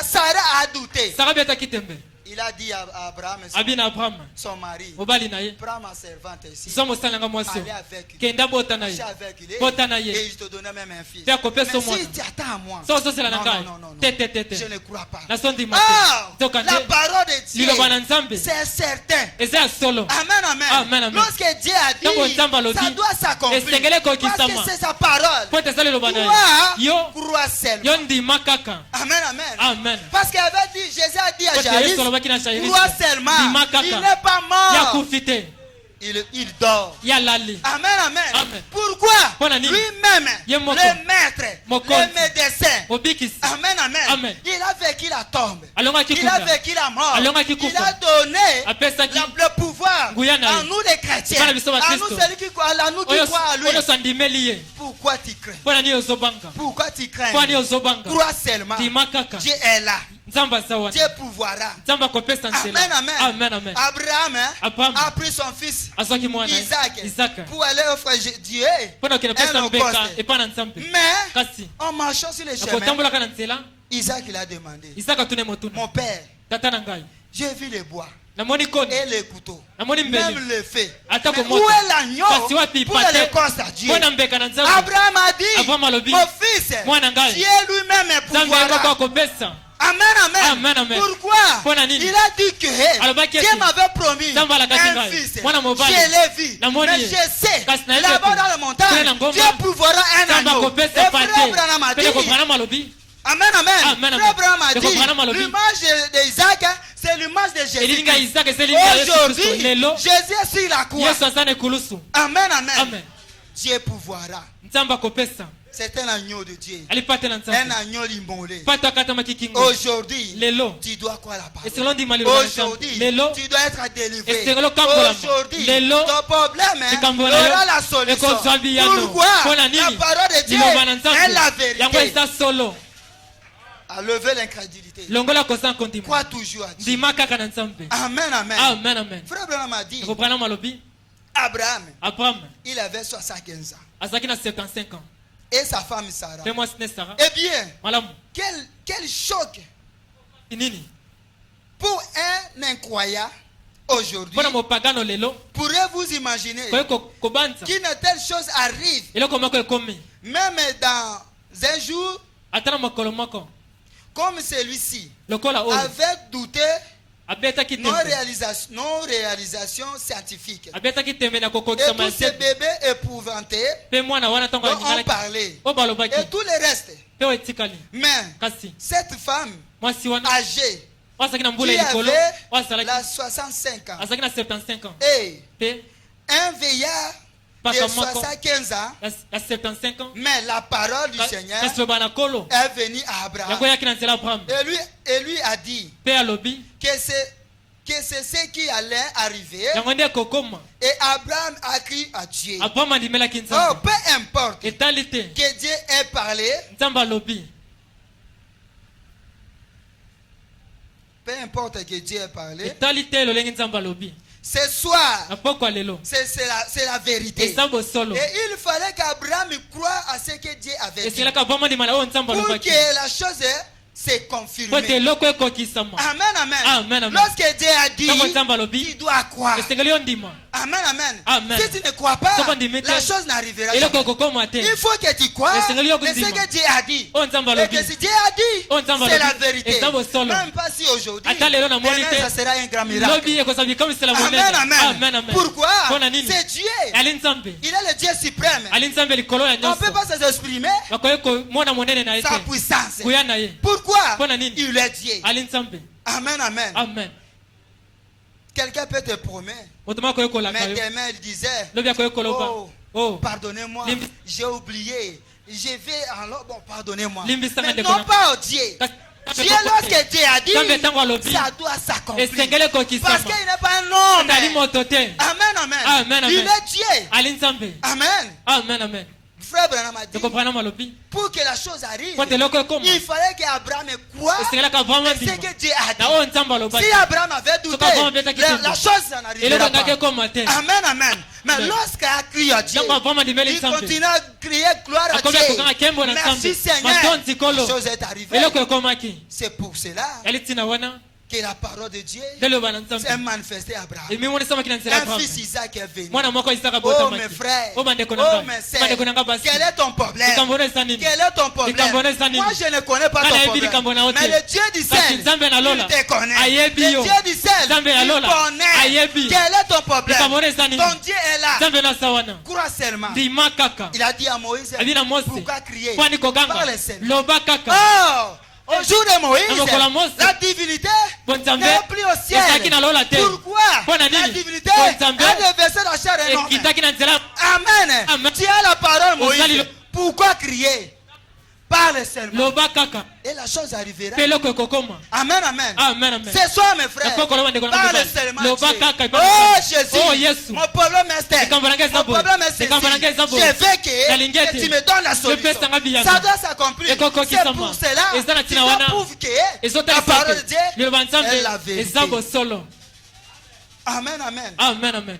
Sarah a douté. sara betaki tembe Il a dit à Abraham, abi na abraham son mari, mobali na ye prends ma servante ici. zwa mosala nanga mwasi Allez avec lui. kenda bota na ye Marche avec lui. bota na Et ye je te donnais même un fils. mpe akopesa Mais mwana si tu attends à moi, so ozosela na non, ngai non, non, non, te te te je te ne crois pas. nasondima Ah, te toka la nde parole de Dieu, liloba na nzambe c'est certain. eza ya solo Amen, amen. Amen, amen. Lorsque Dieu a Ntango dit, Nzambe alobi, ça doit s'accomplir. esengeli kokisama. Parce que c'est sa parole. po ete eza liloba na Toi, ye yo crois seulement. yo ndima kaka Amen, amen. amen Parce qu'il avait dit, Jésus a dit à po ete Jairus, yesu alobaki na jairus crois seulement. ndima Il kaka n'est pas mort. yakufi te Il dort. yalali Amen, amen. Amen. Pourquoi? Pona nini? Lui-même, Ye moko. le maître, Mokonzi. le médecin. mobikisi Amen, amen. Amen. Il a vécu la tombe. alongaki Il a kufa vécu la mort. Alongaki Il kufa. a donné apesaki le pouvoir Nguya na ye. à nous les chrétiens. Bana biso ba À nous Kristo. celui qui croit, à nous qui oyo croient à lui. oyo sandimeli ye Pourquoi tu crains? mpo na nini ozobanga Pourquoi tu crains? mpo na nini ozobanga Crois seulement. ndima kaka Dieu est là. nzambe aza wana Dieu pourvoira. nzambe akopesa nzela Amen, amen. amen amen Abraham Abraham. a pris son fils azwaki mwana ye, Isaac isaka pour aller offrir Dieu. mpo na kokende pesa Un mbeka holocauste. epai na nzambe Mais kasi en marchant sur les chemins, akotambolaka na nzela Isaac il a demandé, isaka tune motuna mon père, tata na ngai j'ai vu les bois namoni koni et les couteaux, namoni même mbeli le feu. ata Mais où komota est l'agneau kasi wapi pour le pate holocauste à Dieu? mpo na mbeka na nzambe Abraham a dit, Abraham alobi, mon fils, mwana ngai, Dieu lui-même est nzambe yekoko pourvoira. akopesa Amen, amen. Amen, amen. Pourquoi? Pona nini? Il a dit que Alobaki Dieu eti, m'avait promis nzambe alakaki un ngai, fils. mwana mobali. Je l'ai vu. Namoni Mais ye. je sais, Kasi nayebi là-bas ete, dans la kule montagne, na ngomba, Dieu pourvoira un nzambe agneau. Et akopesa frère pate Branham a mpe dit, ndeko branham alobi amen, amen. Amen, amen. Frère Branham a Ndeko dit, Branham alobi, l'image d'Isaac, c'est l'image de elingi ya Jésus. isaka eza elingi ya yesu kristo Aujourd'hui, lelo Jésus est sur la croix. yesu aza na ekulusu Amen, amen. amen Dieu pourvoira. nzambe akopesa C'est un agneau de Dieu. alipata na Un nzambe agneau immolé. pata katama kikingo Aujourd'hui, lelo tu dois quoi la parole? esengelo ndima liloba na nzambe Aujourd'hui, lelo tu dois être délivré. esengelo kambolama Aujourd'hui, lelo ton problème likambo na aura yo la solution. ekozwa biyano Pourquoi? mpona La nini parole de Dieu liloba na est nzambe la yango vérité. eza solo À lever l'incrédulité. longola kosanko ndima Crois toujours à Dieu. ndima kaka na nzambe Amen, amen. amen amen Frère Branham a dit, ekopana malobi Abraham, abraham il avait 75 ans. azalaki na 75 ans Et sa femme Sarah. mpe mwasi ne sara Eh bien, malamu quel choc nini pour un incroyant aujourd'hui. mpona mopagano lelo Pourrez-vous imaginer koye kobanza qu'une telle chose arrive eloko moko ekomi même dans un jour ata na mokolo moko comme celui-ci, lokola oyo avec douté abetaki tembe non réalisation scientifique. abetaki tembe na Et kokokisa tous ces mayebi bébés épouvantés mpe mwana wana ntango dont on alingalaki parlait. oyo balobaki Et tout le reste. mpe oyo etikali Mais kasi cette femme mwasi wana âgée oyo azalaki na mbula qui ya likolo avait oyo azalaki la 65 ans azalaki na 75 ans et mpe un vieillard de Paka moko. 75 ans, ya 75 ans mais la parole du Seigneur kasi loba na kolo est venue à yango Abraham eyaki na nzela abraham et lui a dit mpe alobi que c'est ce qui allait arriver. yango nde ekokoma Et Abraham a crié à Dieu. abraham andimelaki Oh, nzambe peu importe etali te que Dieu ait parlé, nzambe alobi peu importe que Dieu ait parlé, etali te lolenge nzambe alobi ce soir, na pokwa lelo c'est la vérité. eza bosolo Et il fallait qu'Abraham croie à ce que Dieu avait dit eselaka abraham andima na oyo nzambe pour alobaki que la chose se po ete confirme. eloko ekokisama Amen, amen. Amen, amen. Lorsque Dieu a dit, ntango nzambe tu alobi dois croire. esengeli yo ndima Amen, amen. Amen. Si tu ne crois pas, Soko ndimi te. la chose n'arrivera eloko jamais. ekokoma te Il faut que tu crois Et de Seigneur, yo ce kundima. que Dieu a dit. oyo nzambe Et alobi que si Dieu a dit, Oh, nzambe c'est la alobi. vérité. Eza bosolo. Même pas si aujourd'hui, Ata lelo namoni demain, te. ça sera un grand miracle. lobi ekozala bikamisela Amen, monene amen. amen amen Pourquoi? mpona nini C'est Dieu. ali nzambe Il est le Dieu suprême. ali nzambe likolo ya On ne peut nyonso pas s'exprimer bakoki komona monene na ye sa te puissance. kuya na ye Pourquoi? Mpona nini? Il est Dieu. ali nzambe Amen, amen. amen Quelqu'un peut te promettre. moto moko akoyekolaka Mais yo demain, il disait, lobi akoyekoloba oh, oh pardonnez-moi, Limbi- j'ai oublié. Je vais alors, bon, pardonnez-moi. Limbisanga Mais ndeko non na- pas au Dieu. Kasi- Dieu, lorsque Dieu a dit, Nzambe ntango alobi ça doit s'accomplir. esengeli Parce ekokisama qu'il n'est pas un homme. ali moto te Amen, amen. Amen, Il amen. est Dieu. ali nzambe Amen. amen amen Frère Branham a dit, ekopana malobi pour que la chose arrive, po ete eloko ekoma il fallait qu'Abraham croie esengelaka abraham ce andima que Dieu a na dit. oyo nzambe alobaki Si Abraham avait douté, Soki Abraham abetaki tembo. la chose n'en eloko arrivera engaki pas. ekoma te Amen, amen. Mais Amen. lorsqu'il a crié à Dieu, ntango abraham andimeli il nzambe continue à crier gloire à akomi akokanga Dieu. kembo na Merci nzambe Seigneur. matonzi kolo La chose est arrivée. eloko ekomaki C'est pour cela yali ntina wana que la parole de Dieu nde loba na s'est nzambe manifestée à Abraham. emimonesamaki na nzela Un abraham fils Isaac est venu. mwana moko isaka Oh mes botamaki frères, o bandeko na oh ngai mes sœurs, bandeko na ngai basi quel est ton problème? likambo no eza nini Quel est ton problème? Likambo na eza nini? Moi je ne connais pas Kana ton yebi likambo na problème. yo Mais te. le Dieu du Kasi ciel, Nzambe analola. il te connaît. Ayebi Le yo. Dieu du ciel, Nzambe il analola. connaît. Ayebi. Quel est ton problème? Likambo na eza nini? Ton Dieu est là. nzambe na asa wana Crois seulement. ndima kaka Il a dit à Moïse, abi na mose pourquoi crier? kwani koganga Parle seulement. loba kaka Oh, au jour de Moïse, Na mokolo ya Mose. la divinité Bo Nzambe n'est plus au ciel. ezalaki na lola te Pourquoi? Mpona La nini? divinité Bo Nzambe a déversé la chair et non. ekitaki na nzela Amen. Amen. Tu as la parole, Ozali Moïse. lo- Pourquoi crier? Parle seulement. loba kaka Et la chose arrivera. mpe eloko ekokoma Amen, amen. amen amen Ce soir, mes frères, Epoko loba ndeko na parle mibali. seulement. Loba Dieu. kaka, Oh epoko- Jésus, Oh, Yesu. mon problème est tel. Likambo na ngai eza Mon boye. problème est Likambo na ngai eza ceci. boye. Je veux que Nalingi ete. tu me donnes la solution. Yopesanga biyano. Ça doit s'accomplir. Ekoko C'est kisama. pour cela Eza na tu ntina dois wana. prouver que la ezotalisa parole de ete Dieu liloba est la nzambe vérité. eza bosolo Amen, amen. amen amen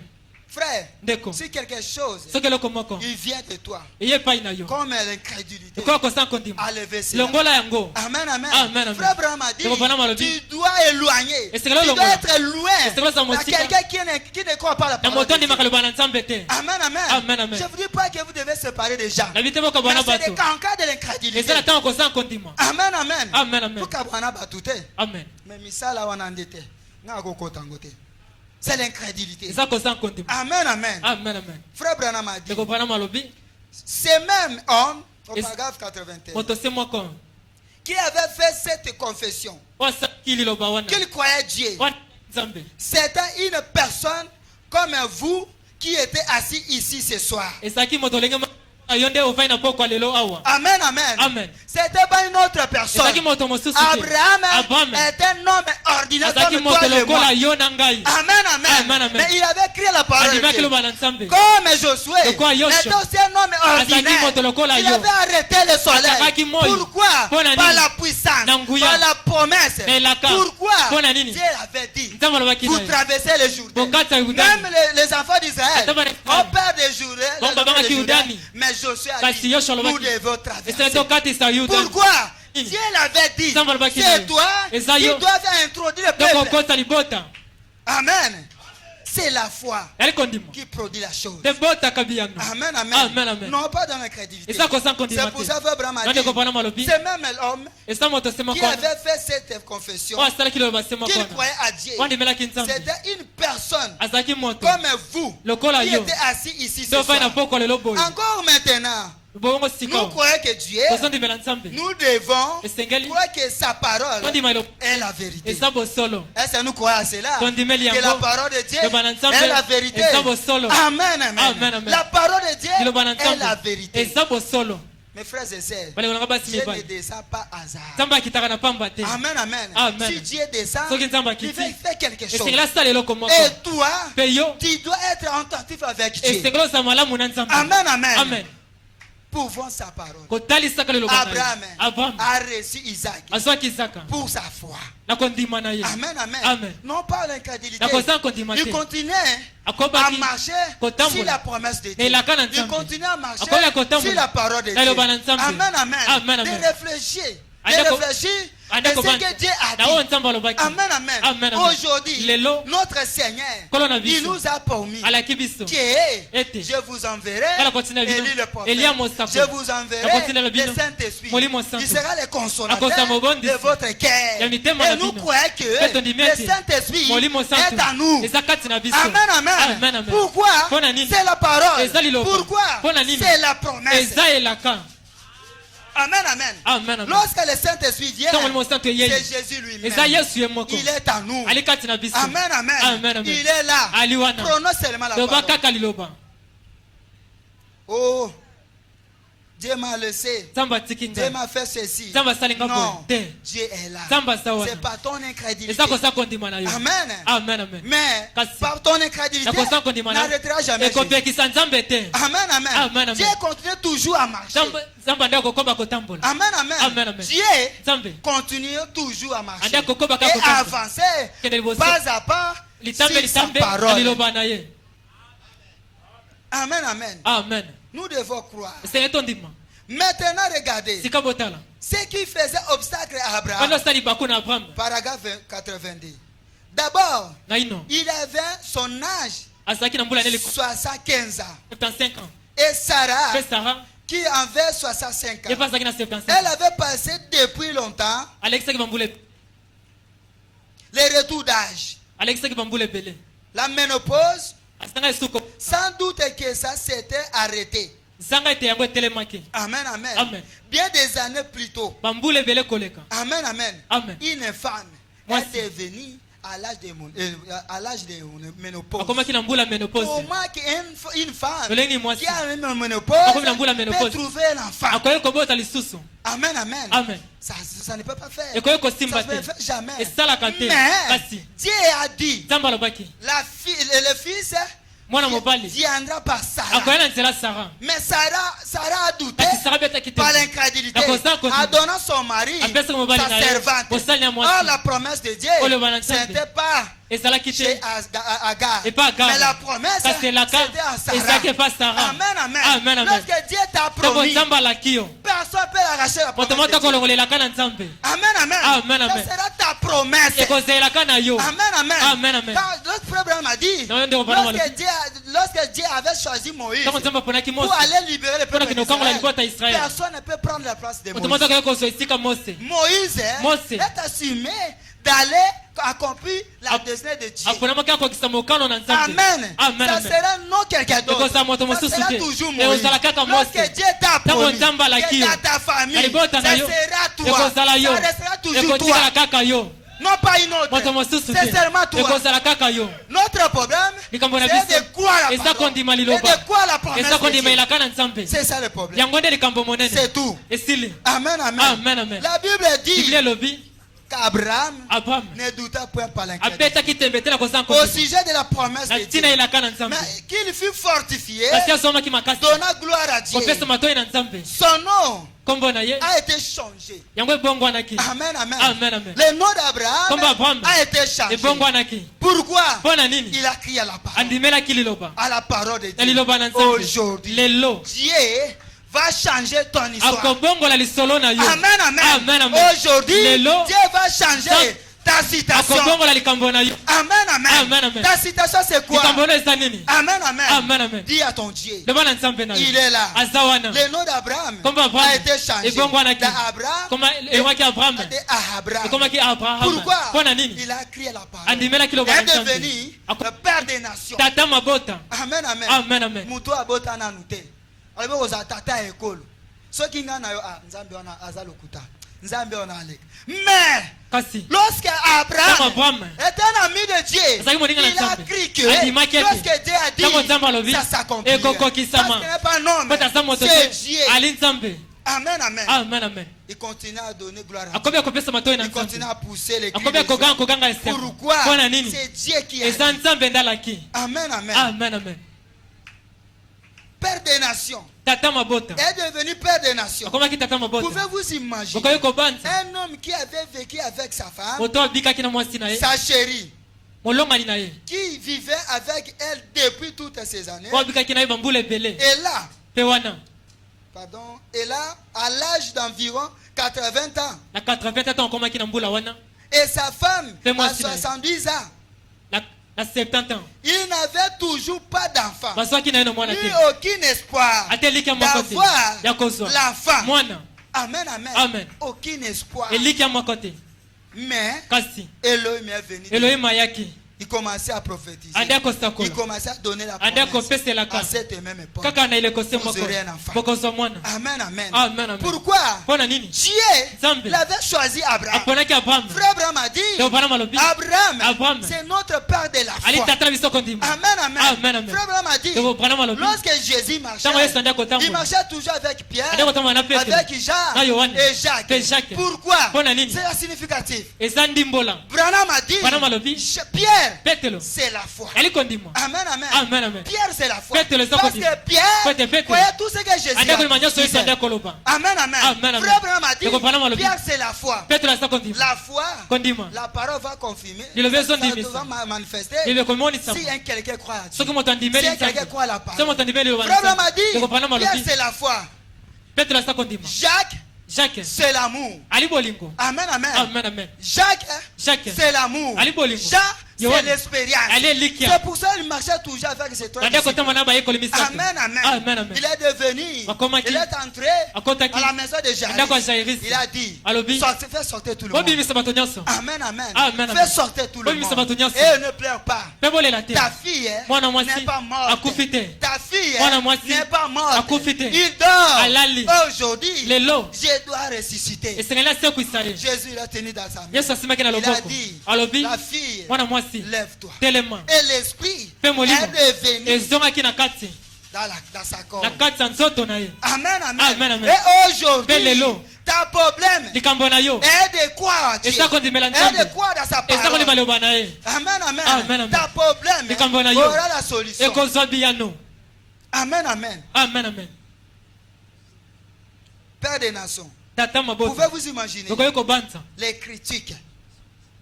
Frère, ndeko si quelque chose, soki eloko moko il vient de toi, eye epai na yo comme l'incrédulité, ekoka kosanko ndima à lever cela. longola yango Amen, amen. Amen, amen. Frère Abraham a dit, Ndeko Branham alobi. tu dois éloigner. Et Tu c'est là le dois longola. être loin. Et c'est là ça Il y a mosika. quelqu'un qui ne croit pas la na parole moto de Dieu. andimaka loba na nzambe te Amen, amen. Amen, amen. Je ne vous dis pas que vous devez séparer des gens. nabi te boka Mais bwana c'est bato en cas de l'incrédulité. eza na ntango kosanko ndima Amen, amen. amen amen Pour qu'Abraham batute. amen Mais misala wanandete. Nga kokotangote. C'est l'incrédulité. eza kosanko ndima Amen, amen. amen amen Frère Branham a dit, ndeko bwana malobi ce même homme, au Et- paragraphe 81, moto se moko qui avait fait cette confession, oyo asalaki liloba wana qu'il croyait Dieu. wana nzambe C'était une personne comme vous qui était assis ici ce soir. ezalaki moto olenge yo nde ovai na pokwa lelo awa. Amen, amen. Amen. C'était pas une autre personne. Ezalaki moto mosusu te. Abraham est un homme ordinaire azalaki comme toi moto et moi. lokola yo na ngai. Amen, amen. Amen, amen. Mais il avait crié la parole de andimaki Dieu. loba na nzambe. Comme Josué, Lokola Yoshua. était aussi un homme ordinaire. moto lokola Il yo. avait arrêté le soleil. Atakaki moi. Pourquoi? Pona Par nini? la puissance, Na nguya. par la promesse. Na elaka. Pourquoi? Pona nini? Dieu avait dit, Nzambe alobaki vous na ye. traversez le Jourdain. Bokata Yordani. Même les enfants d'Israël Ata bana ont Israël. peur des Jourdain. Bon, les baba enfants de ki Jourdain. Yordani. Mais Josué a Kasi dit, Yoshua nous alobaki. devons Esele traverser. tokatisa Yordani. Pourquoi? Nini? Dieu l'avait dit, Nzambe alobaki na ye. c'est toi Eza qui yo. dois introduire le Doko peuple. kota libota. Amen. C'est la foi Yaliko ndimo. qui produit la chose. Debota kabiyano. Amen, amen. Amen, amen. Non, pas dans la crédibilité. Eza kosa kondima C'est pour te. ça qu'Abraham a Nande dit, kopana malobi. c'est même l'homme Esa moto sema qui kwa. avait fait cette confession, O asala kilo basema qu'il kwa. croyait à Dieu. Wande melaki nzambe. C'était une personne Azaki moto. comme vous Lokola qui yo. était assis ici ce Do vai na soir. pokwa lelo boy. Encore maintenant, Bongo nous sika. croyons que Dieu, Kosondi mela nzambe. nous devons Esengeli. croire que sa parole Wande mailo. est la vérité. Esa bosolo. Est-ce que nous croyons à cela? Tondimeli Que la yango. parole de Dieu Lobana nzambe. est la vérité. Esa bosolo. Amen, amen. Amen, amen. La parole de Dieu Lobana est la nzambe. vérité. Esa bosolo. Mes frères et sœurs, Bale ngolanga basi Dieu ne mibali. descend pas hasard. Nzambe akitaka na pamba te. Amen, amen. Amen. Si Dieu descend, Soki nzambe il akiti. fait faire quelque chose. Esengela sala eloko moko. Et toi, Pe yo. tu dois être attentif avec Dieu. Esengela oza malamu na nzambe. Amen, amen. Amen. Pouvons sa parole. Kotalisaka lelo bana. Abraham a reçu Isaac azwaki Isaka. pour sa foi. Na kondima na ye. Amen, amen. Amen. Non pas l'incrédulité. Na kosa kondima te. Il continuait à Akobaki. marcher Kotambola. sur la promesse de Dieu. Na elaka na Il nzambe. continue à marcher Akoya kotambola. sur la parole de Na Dieu. loba na nzambe. Amen, amen. Amen, amen. De réfléchir. De Anda ko- réfléchir Anda et ce kobanja. que Dieu a Na o dit. nzambe alobaki. Amen, amen. Amen, amen. Aujourd'hui, Lelo. notre Seigneur, Kolo na il biso. nous a promis Alaki biso. que Ete. je vous enverrai Kala continue bino. Élie le prophète. Elia mosako. Je vous Na enverrai continue le bino. Saint-Esprit. Molimo santo. Il sera le consolateur Akosa mobondisi. de votre cœur. Ya mitema Et na nous bino. croyons que Peto ndimi le ete. Saint-Esprit Molimo santo. est à nous. Eza kati na biso. Amen, amen. Amen, amen. Pourquoi? Pona nini? C'est la parole. Eza liloko. Pourquoi? Pona nini? C'est la promesse. Eza elaka. Amen, amen. Amen, amen. Lorsque le Saint-Esprit vient, Ntango molimo santo c'est yeye. Jésus lui-même. Eza Yesu ye moko. Il est à nous. Ali kati na biso. Amen, amen. Amen, amen. Il est là. Ali wana. Prononce seulement la Loba parole. kaka liloba. Oh, Dieu m'a laissé. Nzambe atiki Dieu ngai. m'a fait ceci. Nzambe asali nga Non, boye te. Dieu est là. Nzambe asa wana. C'est pas ton incrédulité. Eza kosa kondima na yo. Amen. Amen, amen. Mais Kasi. par ton incrédulité, Nakosa kondima na yo. n'arrêtera jamais. Jésus. Ekopekisa nzambe te. Amen, amen. Amen, amen. Dieu continue toujours à marcher. Nzambe ande akokoba kotambola. Amen, amen. Amen, amen. Dieu Nzambe continue toujours à marcher. ande akokoba Et kakotambola. avancer Kende liboso. pas à pas Litambe sur sa litambe parole. liloba na ye. Amen, amen. Amen. Nous devons croire. Seigneur tondima. Maintenant, regardez. Sika botala. Ce qui faisait obstacle à Wana Abraham. sali bako na Abraham. Paragraphe 82. D'abord, Na ino. il avait son âge, Asaki na mbula nele 75 ans. 75 ans. Et Sarah, Pe Sarah. qui avait 65 Ye ans, pa asaki na 75 elle ans. avait passé depuis longtemps Alexaki bambule. les retours d'âge, Alexaki bambule bele. la ménopause. Asanga esuko. Sans doute que ça s'était arrêté. Zanga ete yango etelemaki. Amen, amen. Amen. Bien des années plus tôt. Bambule bele koleka. Amen, amen. Amen. Une femme Moi est devenue à l'âge de ménopause. Akomaki na mbula menopause. Comment une femme Lolenge moi qui a une Akomi na ménopause mbula peut menopause. trouver l'enfant? Akoye kobota lisusu. Amen, amen. Amen. Ça ne peut pas faire. Ekoye Ça kosimba ne peut te. faire jamais. Esalaka te. Mais Kasi. Dieu a dit, Nzambe alobaki. le fils Mwana mobali. viendra par Sarah. Akoya na nzela Sarah. Mais Sarah a douté Kasi Sarah betaki te. par l'incrédulité Nakosa kosi. en donnant son mari, Apesa mobali na sa ye. servante. Bosali na Or mwasi. la promesse de Dieu, Ole bana ce nzambe. n'était pas Ezalaki chez te. Agar. Et pas Agar. Mais la promesse, Kasi elaka. c'était à Sarah. Ezalaki pa Sarah. Amen, amen. Amen, amen. Lorsque Dieu t'a Ntango promis, nzambe alaki yo. personne ne peut arracher la Moto promesse moto de Dieu. akolongolelaka na nzambe. Amen, amen. Amen, amen. Ça sera ta promesse. Ekozelaka na yo. Amen, amen. Amen, amen. Quand notre problème a dit, Non, ndio bana wale. lorsque Dieu avait choisi Moïse Ntango nzambe aponaki pour Mose. aller libérer le peuple Mpona kino kangola libota ya d'Israël, Israël. personne ne peut prendre la place de Moto Moïse. moto akoki kozwa esika Mose. Moïse Mose. est assumé d'aller accomplir la destinée de Dieu. aponamaki akokisa mokano na nzambe. Amen. Amen, Ça amen. sera non quelqu'un d'autre. Ekozala moto Ça mosusu sera te. toujours Et Moïse. ozala kaka Mose. Lorsque Dieu t'a Ntango promis nzambe alaki que yo. dans ta famille, Na libota na ça yo. sera toi. Ekozala yo. Ça restera toujours Ekotikala toi. kaka yo. Non pas une autre. moto mosusu C'est seulement toi. ekozala kaka yo Notre problème, likambo na c'est biso de quoi la eza parole. kondima Et liloba de quoi la promesse eza de kondima Dieu. elaka na nzambe C'est ça le problème. yango nde likambo monene C'est tout. esili Amen, amen. amen amen La Bible dit biblia elobi qu'Abraham abraham ne douta point par l'incrédulité. abetaki tembe te na kozala Au kondima sujet de la promesse na de Dieu. ntina elaka na nzambe Mais qu'il fut fortifié, kasi azomaki makasi donna gloire à Dieu. kopesa matoi na nzambe Son nom kombo na ye a été changé. yango ebongwanaki Amen, amen. amen amen Le nom Comme Abraham. d'Abraham a été changé. ebongwanaki Pourquoi? mpo na nini Il a crié à la parole. andimelaki liloba À la parole de na Dieu. liloba na nzambe Aujourd'hui, lelo Dieu va changer ton histoire. akobongola lisolo na yo Amen, amen. amen amen Aujourd'hui, Lelo. Dieu va changer ta situation. akobongola likambo na yo Amen, amen. Amen, amen. Ta situation, c'est quoi? likambo no eza nini Amen, amen. Amen, amen. Dis à ton Dieu. loba na nzambe na yo Il est là. aza wana Le nom d'Abraham Comme Abraham. a été changé. ebongwanaki D'Abraham koma ewaki abraham à Abraham. ekomaki abraham Pourquoi? mpo na nini Il a crié la parole. andimelaki Il loba na est nzambe devenu le père des nations. tata mabota Amen, amen. amen amen Muto abota na nute. Alebe oza tata ekolo. Soki nga na yo nzambe wana aza lokuta. Nzambe wana alek. Mais kasi lorsque Comme Abraham Abraham. était un ami de Dieu, Azalaki moninga na il a Nzambe. cru que Andimaki ete. lorsque Dieu a Ntango Nzambe dit, alobi, ça s'accomplira. ekokokisama. Parce qu'il n'est pas un homme, mpo taza moto c'est te Dieu. ali nzambe Amen, amen. amen amen Il continue à donner gloire à Dieu. akomi akopesa matoi na Il continue nzambe à pousser les cris akomi de akoganga joie. koganga esema Pourquoi? mpo na nini C'est Dieu qui a eza dit. nzambe nde alaki Amen, amen. amen amen Père des nations. tata mabota Est devenu père des nations. akomaki tata mabota Pouvez-vous imaginer bokoki kobanza un homme qui avait vécu avec sa femme, moto abikaki na mwasi na ye sa chérie, molongani na ye qui vivait avec elle depuis toutes ces années, oyo abikaki na ye bambula ebele et là, mpe wana pardon, et là, à l'âge d'environ 80 ans, na 80 tata akomaki na mbula wana et sa femme Fais-moi à signe. 70 ans, na 70 ans il n'avait toujours pas d'enfant, bazwaki na ye na mwana ni te aucun espoir ate eliki ya moko te d'avoir ya kozwa l'enfant. mwana Amen, amen. Amen. Aucun espoir. eliki ya moko te Mais kasi Elohim est venu. elohim ayaki Il commençait à prophétiser. ande akosakola Il commençait à donner la ande promesse akopeselaka à cette même époque. kaka na ilekose Vous moko aurez un enfant. bokozwa mwana Amen, amen. amen amen Pourquoi? mpo na nini Dieu Nzambe. l'avait choisi Abraham. aponaki abraham Frère Abraham a dit, te abraham alobi Abraham, Abraham. c'est notre père de la ali foi. tata na biso kondima Amen, amen. Amen, amen. Frère Abraham a dit, te abraham alobi lorsque Jésus marchait, ntango yesu ande il akotambola marchait toujours avec Pierre, ande akotambola na petelo avec Jacques na yohane et Jacques. Pe Jacques. Pourquoi? Mpo na nini? C'est significatif. eza ndimbola Branham a dit, Branham alobi Pierre, petelo c'est la foi. ali kondima Amen, amen. amen amen Pierre, c'est la foi. Petelo, ça Parce veut que dire. Pierre Petelo. croyait tout ce que Jésus ande kolima nyonso yesu ande disait. akoloba Amen, amen. Amen, amen. Frère Branham a dit, Eko Branham alobi. Pierre, c'est la foi. petelo aza kondima La foi, kondima la parole va confirmer. Lilobi Ça ezondimisa. va manifester. libe komonisa Si un quelqu'un croit à Dieu. soki moto andimeli Si un quelqu'un nzambe croit à la soki parole. moto andimeli liloba Frère Branham a nzambe eko dit, branham Pierre, alobi c'est la foi. petelo aza kondima Jacques, jacques c'est l'amour. ali bolingo Amen, amen. amen amen Jacques, Jacques. c'est l'amour. Ali bolingo. Jean, c'est Yohane. l'expérience. Ali elikia. C'est pour ça qu'il marchait toujours avec ses trois ande disciples. akotamba na bayekoli misato Amen, amen. amen amen Il est devenu, Akomaki. il est entré akotaki à la maison de ndako ya Jairus. Jairus. Il a dit, Alobi. fais sortir tout le monde. bobimisa bato nyonso Amen, amen. Amen, amen. Fais sortir tout le Bobimisa monde. bato nyonso. Et ne pleure pas. mpe bolela te Ta fille Mwana mwasi n'est pas morte. akufi te. Ta fille Mwana mwasi n'est pas morte. akufi te. Il dort. Alali. Aujourd'hui, lelo je dois ressusciter. esengeli asekwisa ye Jésus l'a tenu dans sa main. yesu asimaki na Il a loboko dit, alobi la fille, mwana mwasi lève-toi. telema Et l'esprit mpe molimo est devenu ezongaki na kati dans sa corps. na kati ya nzoto na ye Amen, amen. Amen, amen. Et aujourd'hui, Mpe lelo. ta problème likambo na yo est de croire à Dieu. eza kondimela Est nzambe de croire dans sa eza kondima parole. liloba na ye Amen, amen. Amen, amen. Ta problème Likambo na yo. aura la solution. ekozwa biyano Amen, amen. amen amen Père des nations, tata mabota pouvez-vous imaginer okoki kobanza les critiques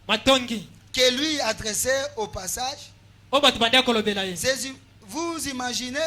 matongi que lui adressait au passage? oyo bato bandi akolobela ye Vous imaginez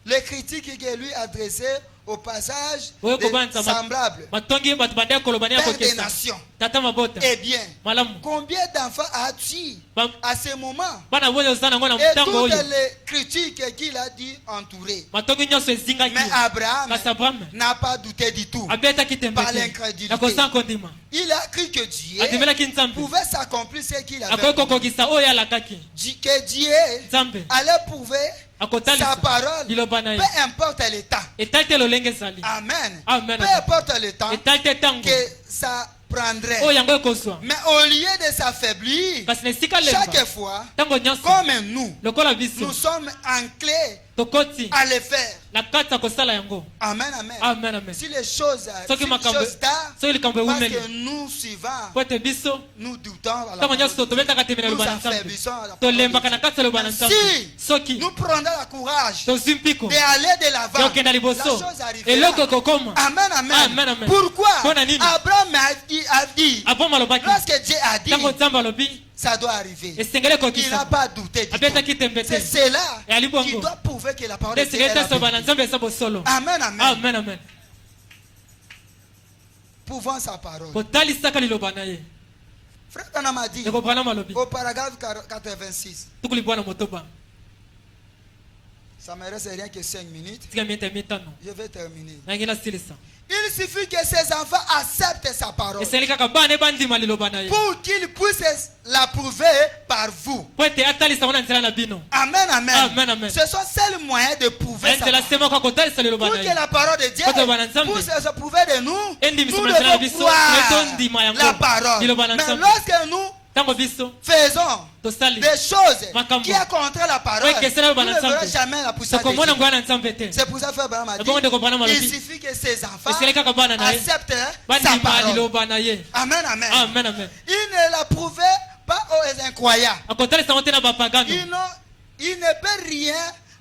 les critiques que lui adressait au passage oyo des kobanza semblables? matongi bato bandi akoloba ni Père des akokesa nations. tata mabota Eh bien, malamu combien d'enfants as-tu Ba- à ce moment? bana boyo oza nango na Et ntango toutes oyo les critiques qu'il a dit entourées. matongi nyonso ezingaki Mais Abraham kasi abraham n'a pas douté du tout. abetaki tembe Par te l'incrédulité. nakosa kondima Il a cru que Dieu andimelaki nzambe pouvait s'accomplir ce qu'il avait akoki promis. kokokisa oyo alakaki Que Dieu nzambe allait prouver sa akotalisa parole, liloba na ye peu importe le temps. etali te lolenge ezali Amen. Amen, Peu amen. importe le temps etali te ntango que sa prendrait. oyo yango ekozwa Mais au lieu de s'affaiblir, kasi na esika lemba chaque fois, ntango nyonso comme nous, lokola biso nous sommes enclins tokoti à le faire. na kati ya kosala yango. Amen, amen. Amen, amen. Si les choses, Soki si les makambo choses tard, soki likambo parce ewumeli que nous suivants, po ete biso nous doutons à la ntango parole nyonso de Dieu. tobetaka tembe na Nous loba na nzambe affaiblissons à la parole tolembaka de na kati ya loba na Dieu. nzambe Si soki nous prenons le courage tozwi mpiko d'aller de l'avant, yokenda la liboso chose arrivera. eloko ekokoma. Amen, amen. Amen, amen. Pourquoi Mpona nini? Abraham a dit, abraham alobaki lorsque Dieu a dit, ntango nzambe alobi ça doit arriver. esengeli Il n'a ekokisa pas douté du tout. abetaki tembe te C'est cela Et ali bongo. qui doit prouver que la parole de Dieu esengeli est te la soba na vérité. nzambe eza bosolo. Amen, amen. Amen, amen. Pouvons sa parole. kotalisaka liloba na ye Frère Branham a dit ekobana alobi au paragraphe 86, tukuli bwana motoba ça me reste rien que 5 minutes. tika miete mitano Je vais terminer. nangi nasilisa Il suffit que ses enfants acceptent sa parole esengeli kaka bana ebandima liloba na ye pour qu'ils puissent l'approuver par vous. po ete atalisa ngo na nzela na bino. Amen, amen. Amen, amen. Ce sont seuls moyens de prouver sa nzela parole. sema kwa kotalisa liloba Pour na que ye la parole de Dieu Kote bana nzambe. puisse se prouver de nous, Endimi nous sima nzela na devons biso, croire neto ndima yango. la parole. Liloba na Mais nzambe. lorsque nous ntango biso faisons tosali des choses Makambo. qui est contre la parole, Ouais, que cela nous va ne dans le verrons sens. jamais la puissance de tokomona Dieu. ngwana na nzambe te. C'est pour ça que Frère Branham a dit, Ebongo ndeko Branham il alobi. suffit que ses enfants esengeli kaka bana na ye acceptent sa bandima parole. liloba na ye. Amen, amen. Amen, amen. Il ne l'a prouvé pas aux incroyants. akotalisa ngo te na bapagano Il ne peut rien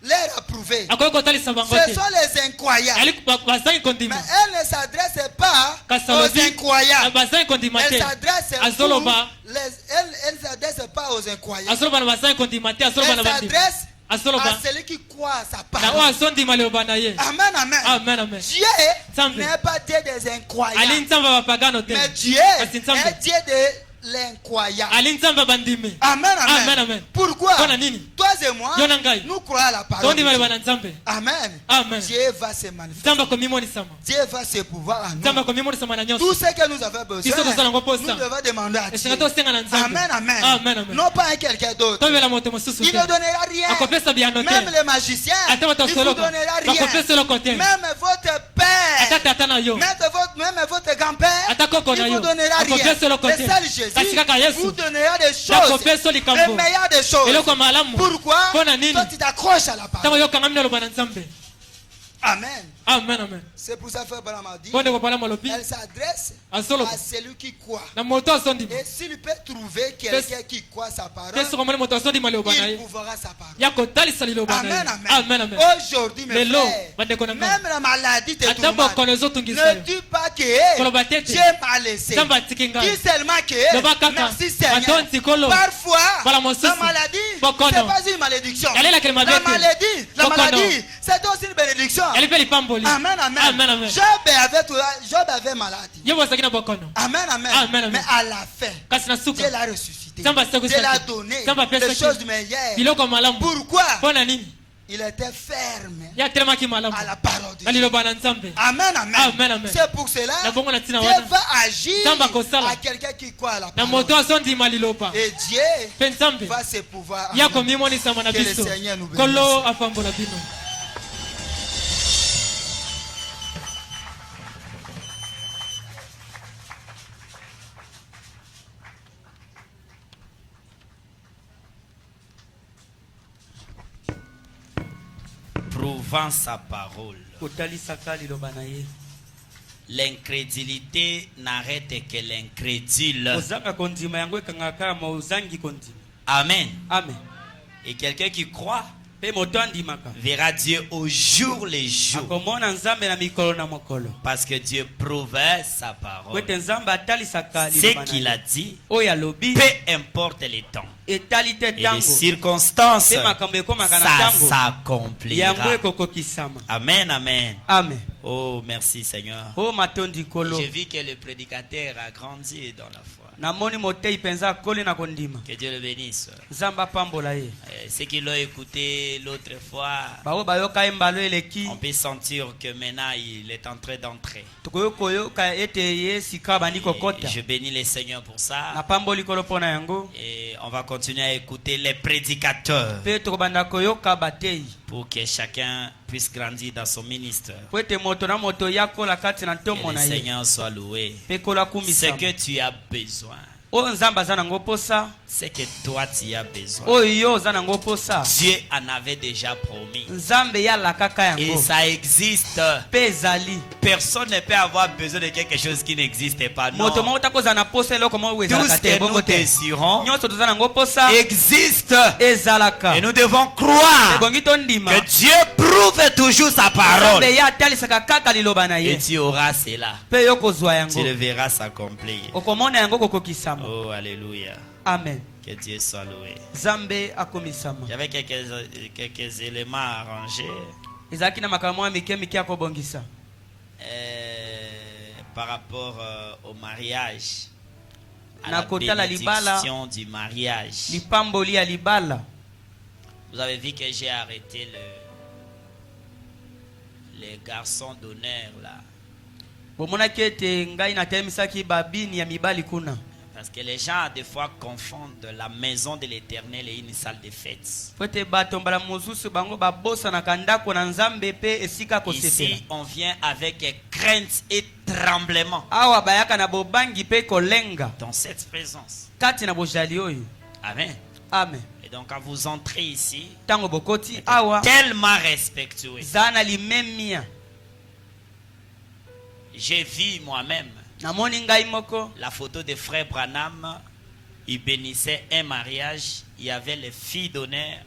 leur approuver. akoki kotalisa bango Ce te sont les incroyants. ali bazangi Mais kondima elle ne s'adresse pas kasi aux alobi incroyants. bazangi kondima Elle te s'adresse azoloba elle s'adresse pas aux incroyants. azoloba na bazangi kondima te azoloba Elle na bandima s'adresse azoloba à celui qui croit à sa na oyo parole. azondima liloba na ye. Amen, amen. Amen, amen. Dieu Nzambe. n'est pas Dieu des incroyants. ali nzambe ya bapagano te Mais Dieu kasi nzambe est Dieu de l'incroyant. ali nzambe ya bandimi. Amen, amen. Amen, amen. Pourquoi? Mpona nini? Toi et moi, Yo na ngai. nous croyons à la parole. de tondima liloba Dieu. na nzambe. Amen. Amen. Dieu va se manifester. nzambe akomimonisama Dieu va se pouvoir en nzambe nous. akomimonisama na Tout nyonso ce que nous avons besoin, Biso tozala ngo nous posa. devons demander à Dieu. esenga tosenga na nzambe. Amen, amen. Amen, amen. Non pas à quelqu'un d'autre. tobela moto mosusu Il te ne donnera rien. akopesa biyano te Même les magiciens, ata il bato ne vous soloko donnera rien. bakopesa eloko te Même votre père, ata tata na yo même votre grand-père, ata koko na il vous yo donnera rien. akopesa eloko Le te seul Jésus kasi kaka yesu vous donnera des choses, akopesa les likambo meilleures des choses. eloko ya malamu. Pourquoi? Mpona nini? Toi, tu t'accroches à la ntango parole. yokanga mino aloba na nzambe. Amen. Amen, amen. C'est pour ça que Frère Branham a dit, mpo ndeko Branham alobi elle s'adresse azoloba à celui qui croit. na moto azondima Et s'il peut trouver quelqu'un qui croit sa parole, te soki omoni moto azondima liloba na il ye prouvera sa parole. ya kotalisa liloba na ye. Amen, amen. Amen, amen. Aujourd'hui, mes Lelo, frères, bandeko na ngai. même la maladie te ata tourmente. bokono ezotungisa Ne yo dis pas que koloba te ete Dieu m'a laissé. nzambe atiki ngai Dis seulement que loba kaka merci Seigneur. atonzi kolo Parfois, Bala mosusu. la maladie, Bokono. c'est pas une malédiction. Yalela mabe La te. maladie, Bokono. c'est aussi une bénédiction. yali mpe lipamboli. Amen, amen. Amen, amen. Job avait maladie. ye bozalaki na bokono Amen, amen. Amen, amen. Mais à la fin, kasi na Dieu suka l'a ressuscité. Nzambe asekwisaki. Dieu l'a donné Nzambe apesaki. des choses meilleures. biloko malamu. Pourquoi? mpo na nini Il était ferme ye atelemaki malamu à la parole de na Dieu. liloba na nzambe. Amen, amen. Amen, amen. C'est pour cela Na bongo na ntina Dieu wana. va agir Nzambe akosala. à quelqu'un qui croit à la na parole. moto azondima liloba Et Dieu mpe nzambe va se pouvoir. ye akomimonisama na Que le biso Seigneur nous bénisse. kolo apambola bino. Prouvant sa parole. kotalisaka liloba na ye. L'incrédulité n'arrête que l'incrédule. kozanga kondima yango ekangaka ma ozangi kondima. Amen. Amen. Et quelqu'un qui croit mpe moto andimaka verra Dieu au jour le jour. akomona nzambe na mikolo na mokolo. Parce que Dieu prouvait sa po parole. ete nzambe atalisaka Ce liloba na qu'il ye. a dit, oyo alobi peu importe les temps etali te et les ntango circonstances, mpe makambo ekomaka na ça ntango yango s'accomplira. ekokokisama. Amen, amen. Amen. Oh, merci Seigneur. o matondi kolo J'ai vu que le prédicateur a grandi dans la foi. namoni motei penza koli na kondima. Que Dieu le bénisse. Nzamba pambola ye. Ceux qui l'ont écouté l'autre fois, Bawo bayoka embalo eleki. on peut sentir que maintenant il est en train d'entrer. Tukoyoka ete ye sika bandi kokota. Je bénis le Seigneur pour ça. Na pamboli kolo pona yango. Et on va continuer à écouter les prédicateurs Pe tokobanda koyoka batei. pour que chacun puisse grandir dans son ministère. Po ete moto na moto yakola kati na Que ntomo le na ye. Seigneur soit loué. Pe kola Ce kumisa. que tu as besoin, O nzamba za nango posa. c'est que toi tu as besoin. O yo za nango posa. Dieu en avait déjà promis. Nzambe ya la kaka Et yango. ça existe. Pe zali. Personne ne peut avoir besoin de quelque chose qui n'existe pas. Non. Moto mo takoza na posa eloko mo Tout wezalaka ce te que nous bongo te. désirons Nyonso toza nango posa existe. ezalaka. Et nous devons croire Ebongi tondima. que Dieu prouve toujours sa parole. Nzambe ya atalisaka kaka liloba na Et ye. tu auras cela. Pe yo kozwa Tu le yango. verras s'accomplir. Okomona yango kokokisama. Oh, alléluia. Amen. Que Dieu soit loué. Nzambe akomisama. J'avais quelques éléments à arranger Ezalaki na makambo ya mike mike akobongisa. par rapport au mariage. À Na la kota la libala. bénédiction du mariage. Lipamboli ya libala. Vous avez vu que j'ai arrêté les garçons d'honneur là. Bomonaki ete ngai natelemisaki babini ya mibali kuna. Parce que les gens des fois confondent la maison de l'Éternel et une salle de fête. Po ete bato mbala mosusu bango babosanaka ndako na Nzambe pe esika kosepela. Ici, on vient avec crainte et tremblement Awa bayaka na bobangi pe kolenga. dans cette présence. Kati na bojali oyo. Amen. Amen. Et donc, quand vous entrez ici, Tango bokoti awa tellement respectueux. zana limemia. J'ai vu moi-même Namoni ngai moko la photo de frère Branham. Il bénissait un mariage. Il y avait les filles d'honneur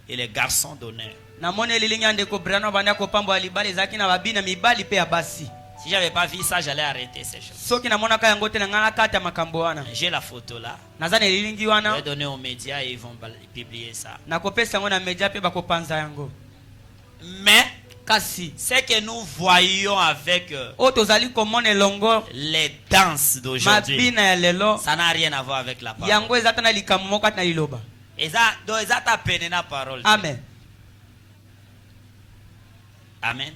et les garçons d'honneur. namoni elilingi ya ndeko Brano banda kopambwa libala ezalaki na babini na mibali pe ya basi. Si j'avais pas vu ça, j'allais arrêter ces choses. Soki namonaka yango te na ngai nakata makambo wana. J'ai la photo là. Naza na elilingi Je wana vais donner aux médias et ils vont publier ça. nakopesa yango na media pe bakopanza yango. Mais Kasi ce que nous voyons avec o tozali komona elongo les danses d'aujourd'hui, mabina ya lelo ça n'a rien à voir avec la parole. yango ezata na likambo moko ati na liloba. Donc, ils ont peine na parole. Amen. Amen.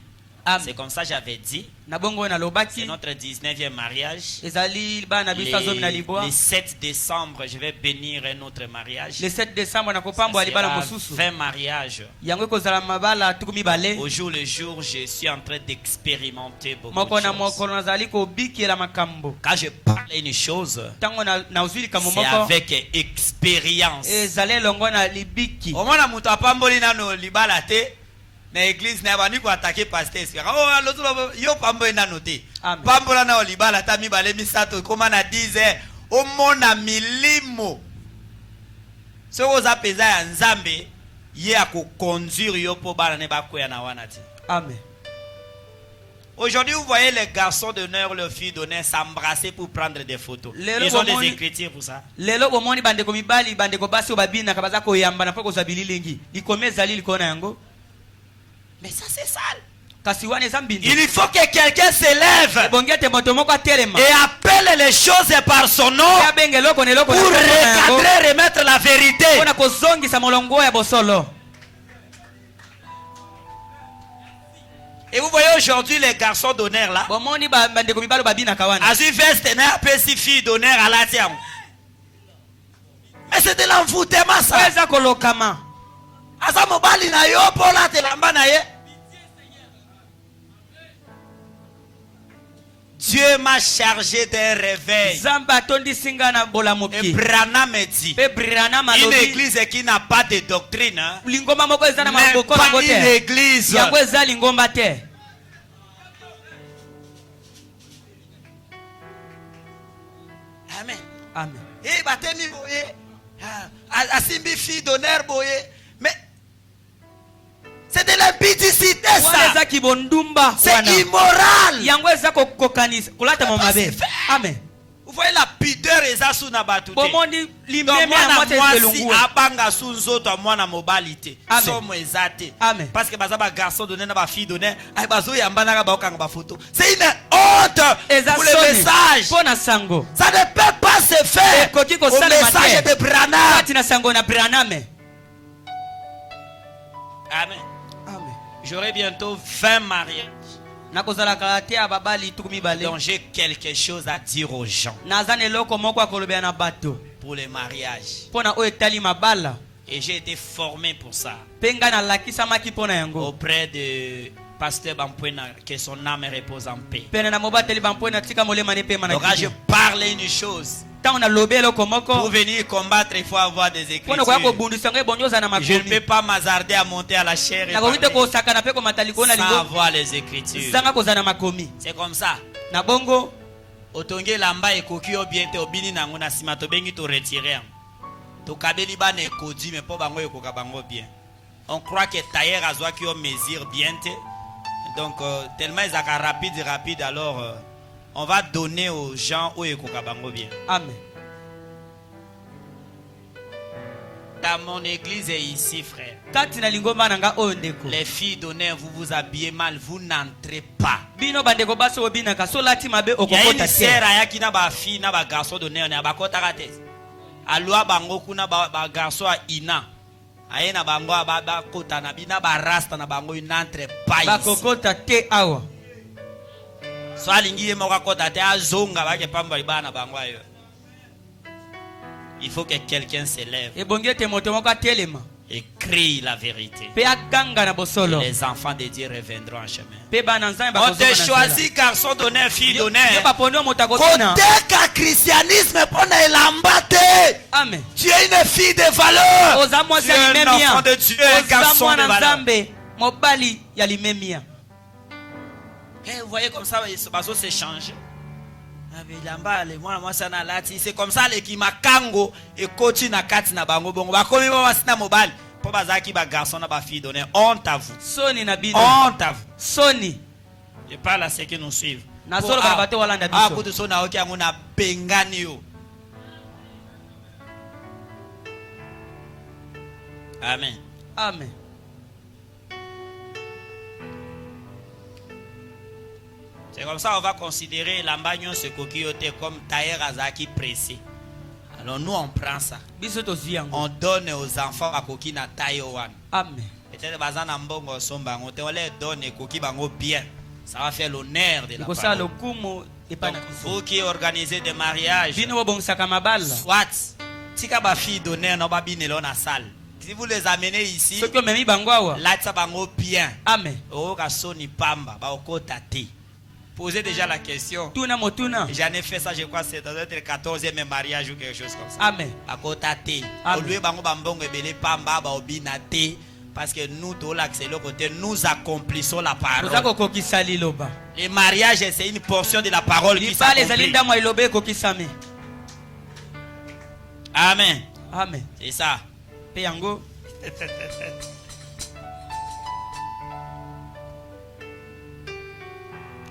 Amen. C'est comme ça j'avais dit. Na bongo na C'est lobaki notre 19e mariage. ezali bana biso azomi na libwa. Le 7 décembre, je vais bénir un autre mariage. Le 7 décembre nakopambwa Ça libala sera mosusu. 20 mariages. Yango kozala mabala tukumi bale. Au jour le jour, je suis en train d'expérimenter beaucoup Moko de na choses. moko nazali kobikela makambo. Quand je parle une chose, Tango na uzwi likambo c'est moko avec expérience. ezali elongo na libiki. Omona mutu apamboli nano libala te na église na bani ko attaquer pasteur espéra. Oh l'autre yo pamboli nano te. Amen. Pambola na libala ta mibale misato koma na 10 omona milimo. Soko za peza ya Nzambe ye akoconduire yo po bana ne bakoya na wana ti. Amen. Aujourd'hui, vous voyez les garçons d'honneur, leurs filles d'honneur s'embrasser pour prendre des photos. Lelo Ils ont bomoni- des écritures pour ça. Lelo bomoni bandeko mibali bandeko basi obabina kabaza koyamba na poko za bililingi. Likome ezali likona yango. Mais ça, c'est sale. Kasi wana eza mbindi. Il faut que quelqu'un s'élève Bongete moto moko atelema. et appelle les choses par son nom Ya benge loko ne loko pour na komona yango. recadrer, remettre la vérité. Pona kozongisa molongo ya bosolo. Et vous voyez aujourd'hui les garçons d'honneur là. Bomoni bandeko mibali babina kawana. Azu veste na pesi fille d'honneur à la tienne. Mais c'est de l'envoûtement ça. Eza kolokama. Asa mobali na yo pola te lamba na ye. Dieu m'a chargé d'un réveil. Zamba tondi singa na bolamu Et ki. Branham me dit, Pe Brana une malobi. église qui n'a pas de doctrine, hein, Lingomba moko eza na n'est maboko pas yango une te. église. Yango eza lingomba te. Amen. Amen. Et batemi boye, asimbi fille d'honneur boye, mais c'est de l'impudicité Wana ça. eza kibondumba C'est wana. immoral. Yango eza kokanisa kulata C'est pas mamabe. si faire. Amen. Vous voyez la pudeur eza na batute. Bomoni Donc limeme ya mwana mwate mwasi zelungu. abanga su nzoto ya mwana mobali te. Amen. Somo ezate. Amen. Parce que baza ba garçon donné na ba fille donné, ay bazo yamba na ba okanga ba photo. C'est une honte eza pour le soni message. mpo na sango Ça ne peut pas se faire ekoki au kosalema message te de Branham. kati na sango na Branham. Amen. Amen. J'aurai bientôt 20 mariages. nakozalaka te ya babali tuku mibale Donc j'ai quelque chose à dire aux gens naza na eloko moko ya kolobela na bato pour les mariages. mpo na oyo etali mabala Et j'ai été formé pour ça mpe ngai nalakisamaki mpo na yango auprès de Pasteur Bampuena, que son âme repose en paix. pene na mobateli bampona tika molema ne pema na Donc là, je kiti parle une chose. ntango nalobi eloko Pour moko venir combattre, il faut avoir des mpo na koya écritures. kobundisa yango ebongi oza na Je ne peux makomi pas m'hazarder à monter à la chair et nakoki te parler kosakana mpe komata likolo na sans lingo avoir les écritures. zanga kozala na makomi C'est comme ça. na bongo Otonge lamba ekoki bien te obini nango na sima to bengi to retirer. To kabeli ba ne kodi mais po bango ekoka bango bien. On croit que tailleur azwa ki o mesure bien te. Donc tellement ils sont rapide alors on va donner aux gens où ekoka bango bien. amen. Dans mon église et ici frère. Kati na lingomba na nga oyo ndeko Les filles d'honneur, vous vous habillez mal, vous n'entrez pas. bino bandeko basi obinaka so lati mabe Il y a une okokota sœur te ayaki na ba fille na ba garçon d'honneur na ba kota te. Alwa bango kuna ba garçon a ina. Aye na bango ba kota na bina ba rasta na bango n'entre pas ici. bakokota te awa So alingi ye moka kota te azonga ba ke pamba ibana bango ayo. Il faut que quelqu'un se lève ebongi ete moto moko atelema et crie la vérité. mpe aganga na bosolo Les enfants de Dieu reviendront en chemin. mpe bana nzambe On te choisit garçon d'honneur, fille yo d'honneur. baponi oyo moto akobina Koteka christianisme pona elamba te. amen Tu es une fille de valeur. oza mwasi Tu ya es un limemia enfant de Dieu, un oza garçon de mwana valeur. nzambe mobali ya limemia Et vous voyez comme ça, bazo se change. C'est comme ça les qui makango et coach na kati na bango bongo. Ba komi ba wasina mobile. Po bazaki ba garçon na ba fille donner. Honte à vous. soni na bino Honte à vous. soni Je parle à ceux qui nous suivent. na solo bana bato walanda Ah, biso kutu so na oki yango na bengani yo. Amen. amen. C'est comme ça on va considérer l'ambagnon ce coquilloté comme tailleur azaki pressé. Alors nous on prend ça. biso tozwi yango On donne aux enfants à coquille na taille one. amen. Peut-être bazana mbongo sombango te on les donne coquille bango bien. Ça va faire l'honneur de la ekosala parole. lokumu epai Donc na biso vous qui organisez des mariages, bino bobongisaka mabala soit tika ba fille d'honneur no ba binelo na salle. Si vous les amenez ici, soki omemi bango awa là ça bango bien. amen. Oh kasoni pamba ba okota te. Posez déjà la question. tuna motuna J'en ai fait ça, je crois, c'est dans être 14e mariage ou quelque chose comme ça. amen. À côté te. Amen. Au lieu bango bambongo ebele pamba ba obina te parce que nous tout l'accès le côté nous accomplissons la toza parole. kokokisa liloba Le mariage c'est une portion de la parole qui libala ezali s'accomplit. ndamwa liloba ekokisami Amen. amen. C'est ça. mpe yango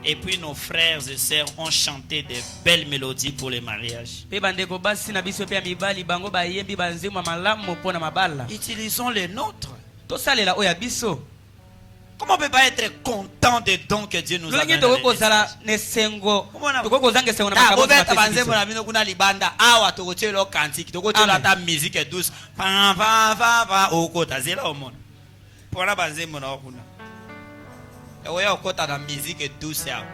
Et puis nos frères et sœurs ont chanté des belles mélodies pour les mariages. mpe bandeko basi na biso mpe ya mibali bango bayembi banzembo ya malamu mpo na mabala Utilisons les nôtres. tosalela oyo ya biso Comment on peut pas être content des dons que Dieu nous a lolenge donnés? tokoki kozala na esengo tokoki kozanga esengo na Ah, makambo obeta nyonso banzembo bapesi na bino kuna libanda awa tokotiela kantiki tokotiela Amen. ata musique douce pa pa pa pa okota zela omona mpona banzembo na kuna oya okota na musique douce awa.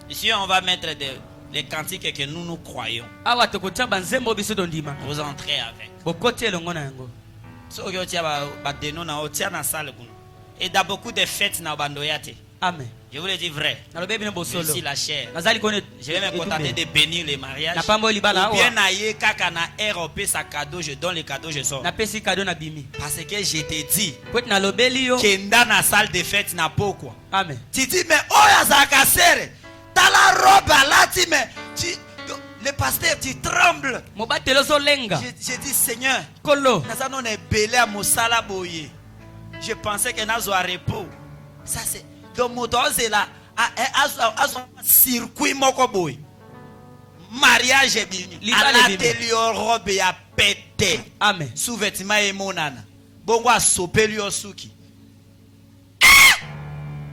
Ici on va mettre les cantiques que nous croyons. biso. awa tokotia banzembo oyo biso tondimaka Vous entrez avec. bokoti elongo na yango soki otia badeno na otia na salle kuna et dans beaucoup de fêtes na bandoya te. amen. Je vous le dis vrai. nalobi bino bosolo Ici la chair. nazali kone Je vais me contenter de bénir les mariages. na pamba oyo libala Ou bien awa naye kaka na ROP sa cadeau, je donne les cadeaux, je sors. napesi kado na bimi Parce que je te dis, po ete nalobeli yo kenda na salle de fête na pokwa. amen. Tu dis mais oya zaka sere. T'as la robe là, tu mais le pasteur tu trembles. mobateli ozolenga Je dis Seigneur, kolo naza non ebele a mosala boye. Je pensais que nazo a repos. Ça c'est donc moto là a circuit moko boye. Mariage est bien. Libala À est bien. l'atelier robe ya pété. amen. Sous vêtement et monana. Bongo a sopé lui au souki.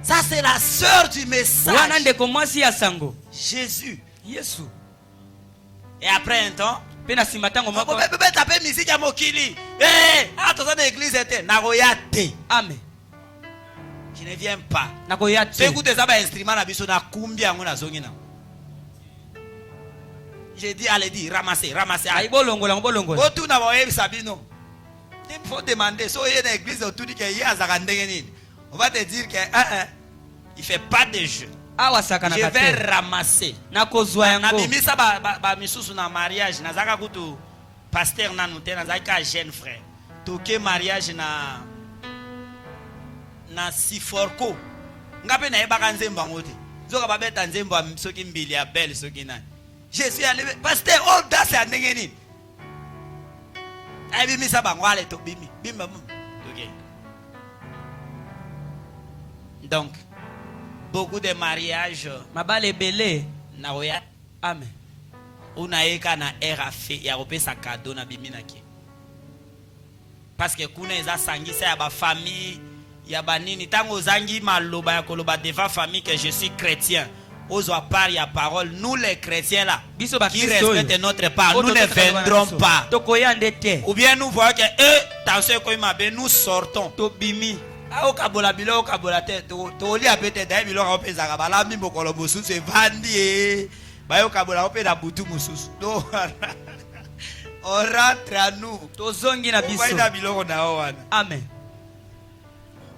Ça c'est la sœur du message. wana ndeko mwasi ya sango Jésus. yesu. Et après un temps, Mpe na nsima ntango moko bébé taper musique à Mokili. Eh, attention de l'église était naroyate. ame Je ne viens pas. nakoya Tu te écoutes ça ba instrument na biso na kumbi yango na zongi na. J'ai dit allez dire ramasser. ayi bolongola ngo bolongola Otu na ba yebi sabino. Il faut demander so yé na église autour dit que yé azaka ndenge nini. On va te dire que il fait pas de jeu. awa Je sakanaka vais te ramasser. nakozwa Na yango bimisa ba misusu na mariage nazaka kutu pasteur nanu te nazaka jeune frère. Toke mariage na Siforko. Ngape na yebaka nzembo ngo te. Zoka babeta nzembo soki mbili ya belle soki nani. Je suis allé pasteur oh das ya ndenge nini. Ai bimisa bango ale to bimi. Bimba mu. OK. Donc beaucoup de mariages mabala ebele na oya ame unaeka na RAF ya kopesa cadeau na biminaki. Parce que kuna eza sangisa ya ba famille ya banini tango zangi maloba ya koloba devant famille que je suis chrétien. Ozo part ya parole nous les chrétiens là biso ba qui respectent notre part nous ne viendrons pas. tokoya ndete Ou bien nous voyons que attention ko mabe nous sortons. tobimi Au kabola bilo kabola te to li apete dai bilo ka opeza ka bala mi bokolo bosusu evandi bayo kabola opeda butu mususu do on rentre à nous tozongi na biso na bilo na wana. amen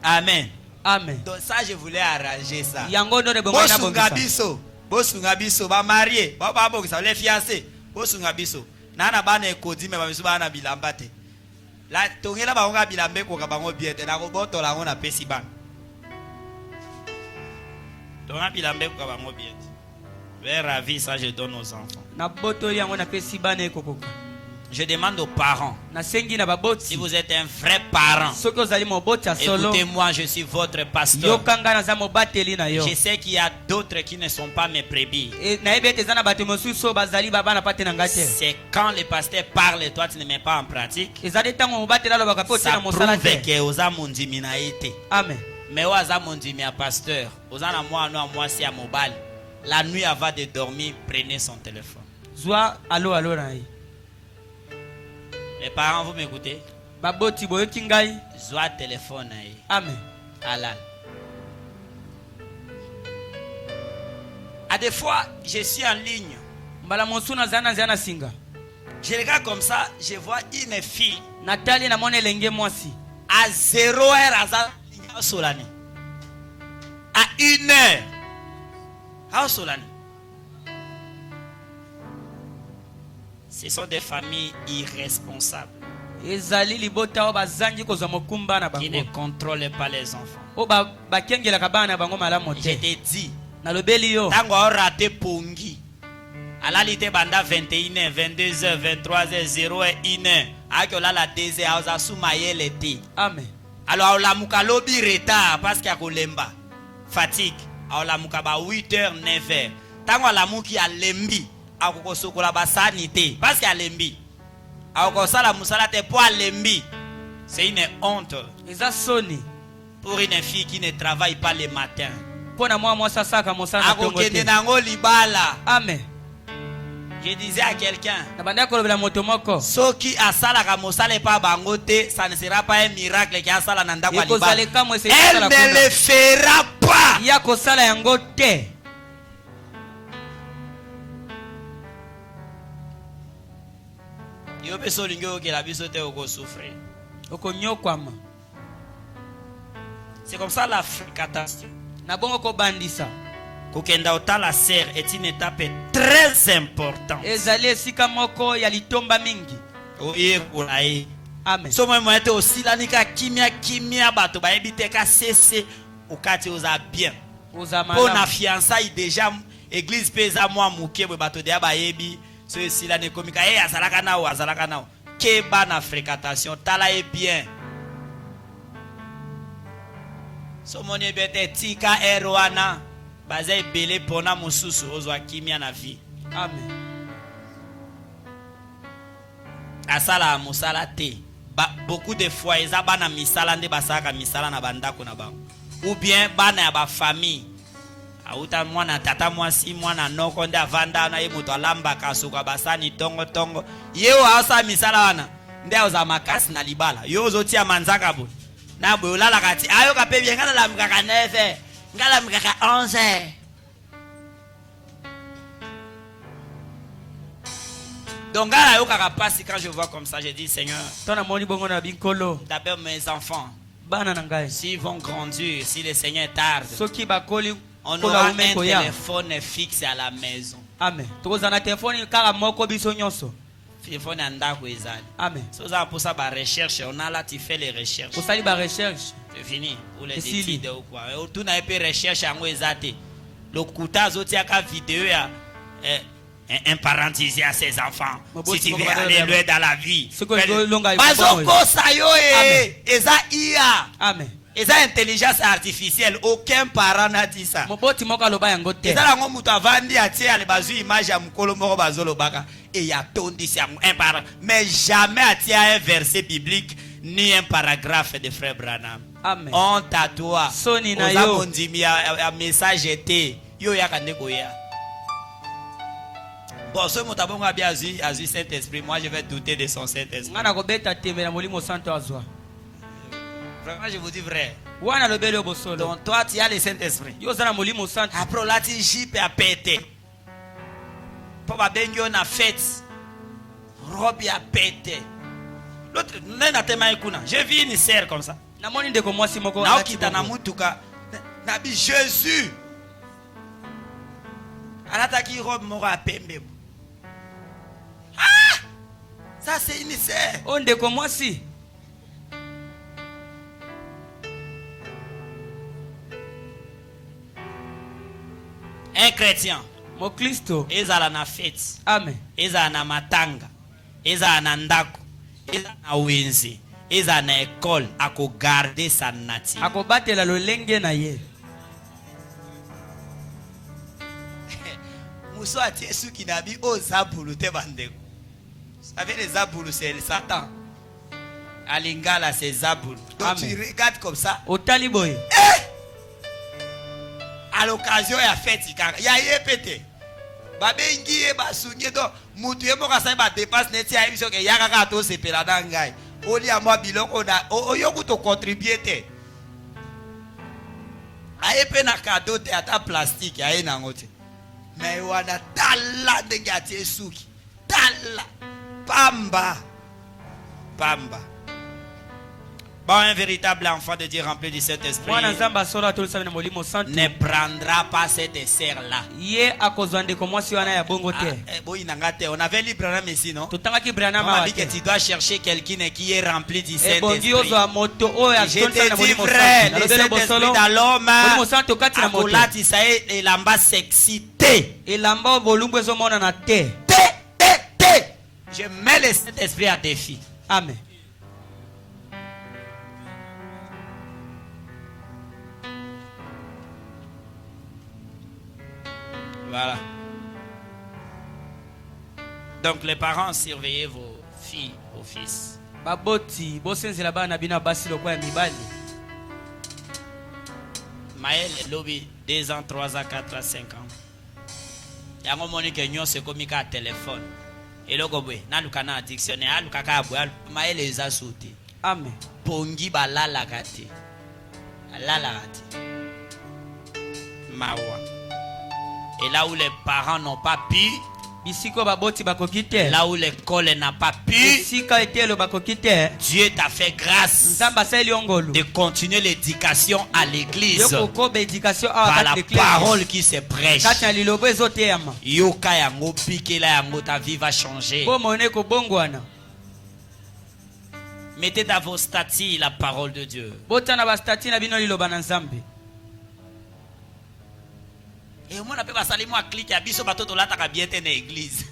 Amen. amen Donc ça je voulais arranger ça. yango ndo ne bongo na bongisa Bosunga biso ba marié ba bokisa les fiancés bosunga biso nana bana ekodi me ba biso bana bilamba te. La tongela ba onga bilambe ko ka bango biete na ko botola ngo na pesi ban. Tonga bilambe ko ka bango biete. Vers ravi ça je donne aux enfants. na boto yango na pesi bana ekokoka Je demande aux parents na sengi na si baboti vous êtes un vrai parent. soki ozali moboti ya solo Écoutez-moi, je suis votre pasteur. yokanga naza mobateli na yo Je sais qu'il y a d'autres qui ne sont pas mes brebis. nayebi ete eza na bato mosusu oyo bazali babana pa te na ngai te C'est quand le pasteur parle et toi tu ne mets pas en pratique. eza nde ntango mobateli alobaka mpe otie Ça na mosala prouve te que oza mondimi na ete. amen Mais oza mondimi à pasteur. Oza na moi no moi si à mobile. La nuit avant de dormir, prenez son téléphone. zwa alo na ye Les parents, vous m'écoutez? baboti boyoki ngai Zwa téléphone na ye. amen Alal. À des fois, je suis en ligne. mbala mosusu nazali na nzela na singa Je regarde comme ça, je vois une fille natali namoni elenge mwasi à 0 heure à Solani. À 1 heure à Solani. Ce sont des familles irresponsables ezali libota oyo bazangi kozwa mokumba na qui ne bango contrôlent pas les enfants. oyo bakengelaka bana na bango malamu Je te te dis, nalobeli yo tango raté pongi. Alali te banda 21h, 22h, 23h, 0h, 1h. Aki olala 2h, aoza suma yele te. amen Alors aolamuka lobi retard parce qu'il y a kolemba. Fatigue. Aolamuka ba 8h, 9h. Tango alamuki alembi, akoko sokola ba sanité parce qu'il y a lembi. Akoko sala musala te po alembi. C'est une honte eza soni pour une fille qui ne travaille pas le matin. mpo na mwa mwasi asaka mosala na ntongo Akokende te nango libala. amen Je disais à quelqu'un, na bandaki kolobela moto moko soki asalaka mosala pa bango te, ça ne sera pas un miracle qui asala na ndako ya ekozala libala. kamwe eseli Elle kosala ne kuna. le fera pas. ya kosala yango te Yo pe solingi okela biso te oko souffrir. okonyokwama C'est comme ça la fréquentation. na bongo kobandisa Kokenda otala sœur est une étape très importante. ezali esika moko ya litomba mingi Oye kulaye. amen So moi ete osilanika kimia bato bayebi te ka cesse okati oza bien. oza Pour na malamu fiançailles déjà église pesa moi muke bwe bato de bayebi so esilane komika azalaka nao ke bana fréquentation tala e bien. So moni bete tika erwana baza ebele pona mususu ozwa kimia na vie. amen Asala musala te. Beaucoup de fois eza bana misala nde basaka misala na bandako na bango. ou bien bana ya ba famille auta mwana tata mwasi mwana noko nde avanda na ye moto alambaka suka basani tongo tongo ye asa misala wana nde oza makasi na libala yo ozotia manzaka bo na boyo lala kati ayo kape bien ngala lamkaka 9 ngala lamkaka 11. Donc ngala yo kaka passe quand je vois comme ça je dis Seigneur d'abord mes enfants s'ils vont grandir si le Seigneur tarde on aura un téléphone fixe à la maison. Amen. Téléphone kaka moko biso nyonso. Téléphone andako ezali. Amen. So ça pour ça ba recherche, on a là tu fais les recherches. Pour ça ba recherche. C'est fini pour les études ou quoi. Tu n'as pas recherche yango ezate. Le kuta zoti aka vidéo ya un parent disait à ses enfants si tu veux aller loin dans la vie. Bazoko sayo eza ia. Amen. Et ça, intelligence artificielle, aucun parent n'a dit ça. Et ça, on muta vandi a tia le bazu image à mukolo moko bazolo baka et ya tondi c'est un parent, mais jamais a tia un verset biblique ni un paragraphe de frère Branham. Amen. On tatoua. Soni na yo. yo. Mondimi a message était yo ya kandeko ya. Bon, ce mot tabongo a bien azu Saint-Esprit, moi je vais douter de son Saint-Esprit. Ngana ko beta tembe na molimo santo azwa. Vraiment, je vous dis vrai. Donc toi, tu as le Saint-Esprit. Après, là, tu jipes à péter. Papa Benjo na fête. Robe a pété. L'autre, j'ai vu une sœur comme ça. Jésus. Alataki robe mora pembe. Ah! Ça, c'est une sœur. On de comme moi si. Un chrétien, mon Christo, ezala na fête, amen, ezala na matanga, ezala na ndako, ezala na wenze, ezala na école, ako garder sa nature. Ako batela lolenge na ye. Muso atie suki nabi o zabulu te bandeko. Vous savez les zabulu c'est le Satan. Alingala c'est zabulu. Donc tu regardes comme ça. Au taliboy. À l'occasion ya fête ya yepete babengi e basunye do mutu ye moka sa ba dépasse neti ya biso ke yaka ka to sepela na ngai oli ya mwa biloko na oyoku to contribuer te ayepe na cadeau te ata plastique aye na ngote mais wana tala ndenge atie suki tala pamba Bon, un véritable enfant de Dieu rempli du Saint-Esprit ne prendra pas cette serre-là. On avait lu Branham ici, non? On a dit que tu dois chercher quelqu'un qui est rempli du Saint-Esprit. Je te dis vrai, le Saint-Esprit dans l'homme, akolati sae elamba sexité. Je mets le Saint-Esprit à défi. Amen. Voilà. Donc les parents, surveillez vos filles, vos fils. Baboti, bosenzela bana bina basi lokwa mibali. Maël lobby 2 ans, 3 ans, 4 ans, 5 ans. Yango moni ke nyon se komika à téléphone. Et loko bwe, na lukana dictionnaire, aluka ka bwe, Maël eza sauté. Amen. Pongi balala kate. Alala kate. Mawa. Et là où les parents n'ont pas pu, là où l'école n'a pas pu, Dieu t'a fait grâce de continuer l'éducation à l'église par la parole qui se prêche. Yoka yango pique la yango, ta vie va changer. Mettez dans vos statuts la parole de Dieu. Et au moins on peut pas salir moi cliquer à biso batoto là ta bien ten église.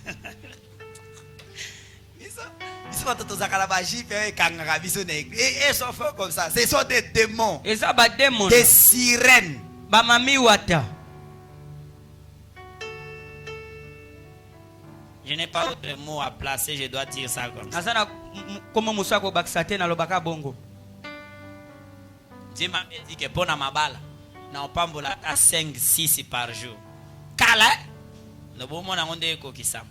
Biso batoto zakala baji pe kanga biso na église. Et sont faits comme ça. Ce sont des démons. Et ça ba démons. Des sirènes. Ba mami wata. Je n'ai pas de mots à placer, je dois dire ça comme ça. Azana comment musako baksate na lobaka bongo. Dieu m'a dit que pour mabala na opambola à 5-6 par jour. Kala no bomo na ngonde ko kisam.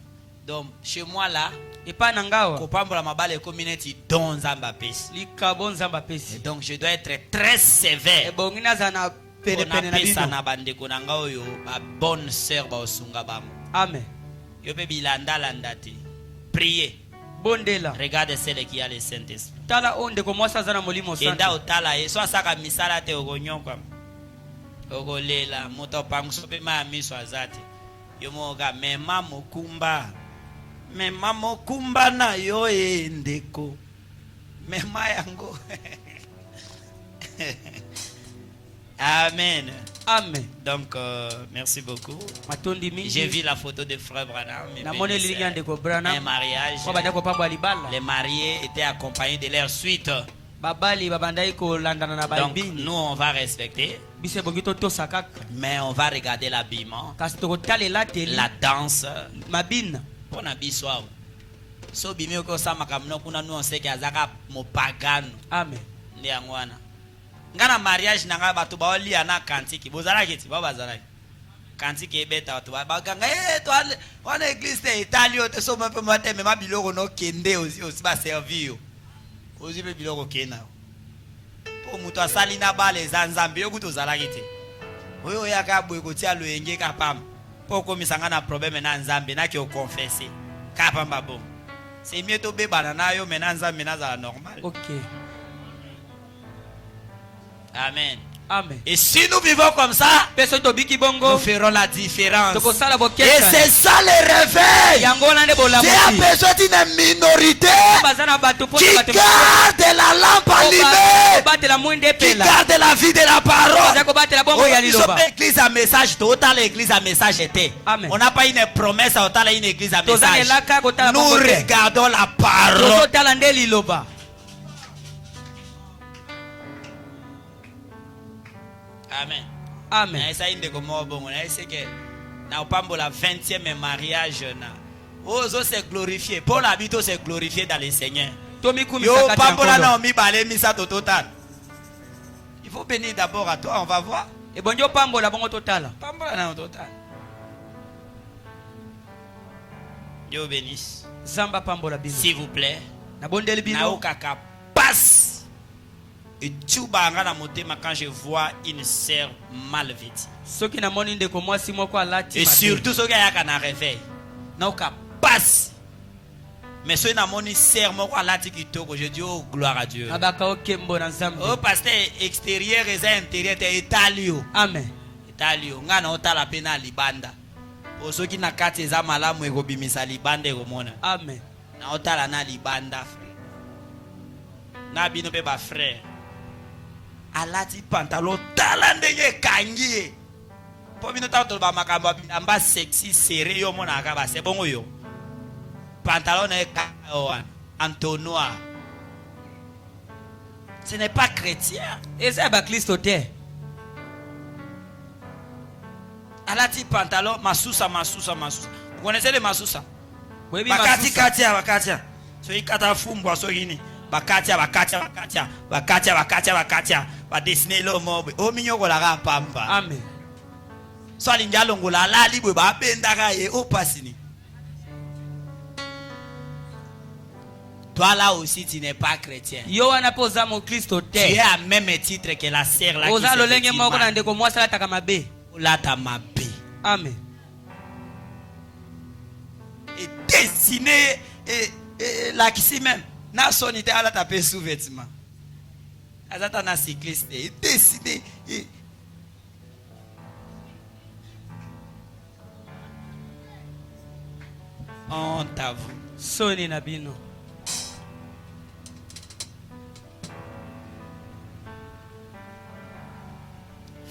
Donc chez moi là, et pas nangawa opambola mabala e community don Nzamba pesi. likabo Nzamba pesi. Donc je dois être très sévère. E bongina zana pene pene na Pesa bino. na bandeko na nga oyo ba bonne sœur ba osunga bango. Amen. Yo pe bilanda landa te. Priez. Bondela. Regarde celle qui a le Saint-Esprit. Tala onde ko mwasa zana molimo Kenda santo. otala ye so asaka misala te ogonyokwa. Ogolela moto pangso pe ma miso azate. Yo moga mema mokumba. Mema mokumba na yo ndeko. Mema yango. Amen. Amen. Donc merci beaucoup. Matondi mingi. J'ai vu la photo de frère Branham. Na mone lilinga ndeko Branham. Un mariage. Kwa bandako pambo alibala. Les mariés étaient accompagnés de leur suite. Babali babandai ko landana na Donc balbini. nous on va respecter, Bise bongito to sakaka. mais on va regarder l'habillement, Kasi to tale la tele. la danse. Mabina. Pour na biswa. So bimio ko sama kamno kuna nous on sait que azaka mopagano. Amen. Ndi angwana. Ngana mariage nanga batu ba oli ana kantiki. Bozala kiti baba zala. Kantiki ebeta watu ba ganga to wana église te Italio te so mpe mate me mabiloko no kende aussi ba servir. Ozi pe biloko kena. Po mutu asali na bale za Nzambe yo kuto zala kiti. Oyo yaka boye ko tia loyenge ka pam. Po ko misanga na problème na Nzambe na ki o confesser. Ka pamba bon. C'est mieux to be banana yo mena Nzambe na za normal. OK. Amen. Amen. Et si nous vivons comme ça, Peso to biki nous bongo. ferons la différence. Toko sala bo Et kesa. c'est ça le réveil. Yango na ndebo la Dieu a besoin d'une minorité Bazana batu po qui batu. garde la lampe allumée, Batela mwinde qui pela. garde la vie de la parole. Bazako batela bongo ya Nous sommes liloba. l'église à message, total l'église à message était. Amen. On n'a pas une promesse, total une église à Tozane message. laka kota Nous bongo te. regardons la parole. Tozo tala nde liloba. Amen. Amen. Na esa inde komo bongo na ese que na opambola 20e mariage na ozo se glorifier pour l'habito se glorifier dans le Seigneur. Tomi kumi Yo sakati pambola na na omi balé misa to total. Il faut bénir d'abord à toi, on va voir. E bonjo pambola bongo totala. Pambola na total. Dieu bénisse. Zamba pambola bino. S'il vous plaît. Na bondeli Na bino. okaka passe. Et tu banga na motema quand je vois une sœur mal vêtue. Soki na moni ndeko mwasi moko alati Et mabe. surtout ceux qui ayaka na réveil. Na oka passe. Mais ceux na moni sœur moko alati kitoko, je dis oh gloire à Dieu. Abaka okembo na Nzambe. Oh pasteur extérieur et intérieur te Italio. Amen. Italio ngana otala pena libanda. O soki na kati eza malamu ekobimisa libanda ekomona. Amen. Na otala na libanda frère. Na bino pe ba frère. Alati pantalon tala ndenge kangi. Po bino ta toloba makambo amba sexy serré yo mona ka ba c'est bongo yo. Pantalon e ka entonnoir. Ce n'est pas chrétien. Eza ba Kristo te. Alati pantalon masusa. Vous connaissez les masusa? Webi Bakati masusa. katia. So ikata fumbwa so yini. Bakatia. Ba dessiner lo mobe. O minyoko la ga pamba. Amen. So alinga longola la libwe ba benda ga ye o pasini. Toi là aussi tu n'es pas chrétien. Yo wana po za mo Kristo Tu es te. à même titre que la sœur là qui Oza se lolenge vêtit moko na mal. ndeko mwasi alata mabe. Là ta mabé. Amen. Et dessiner là qui même na sonité à la taper sous vêtement. Azata na cycliste et dessiner honte à vous. Soni na bino.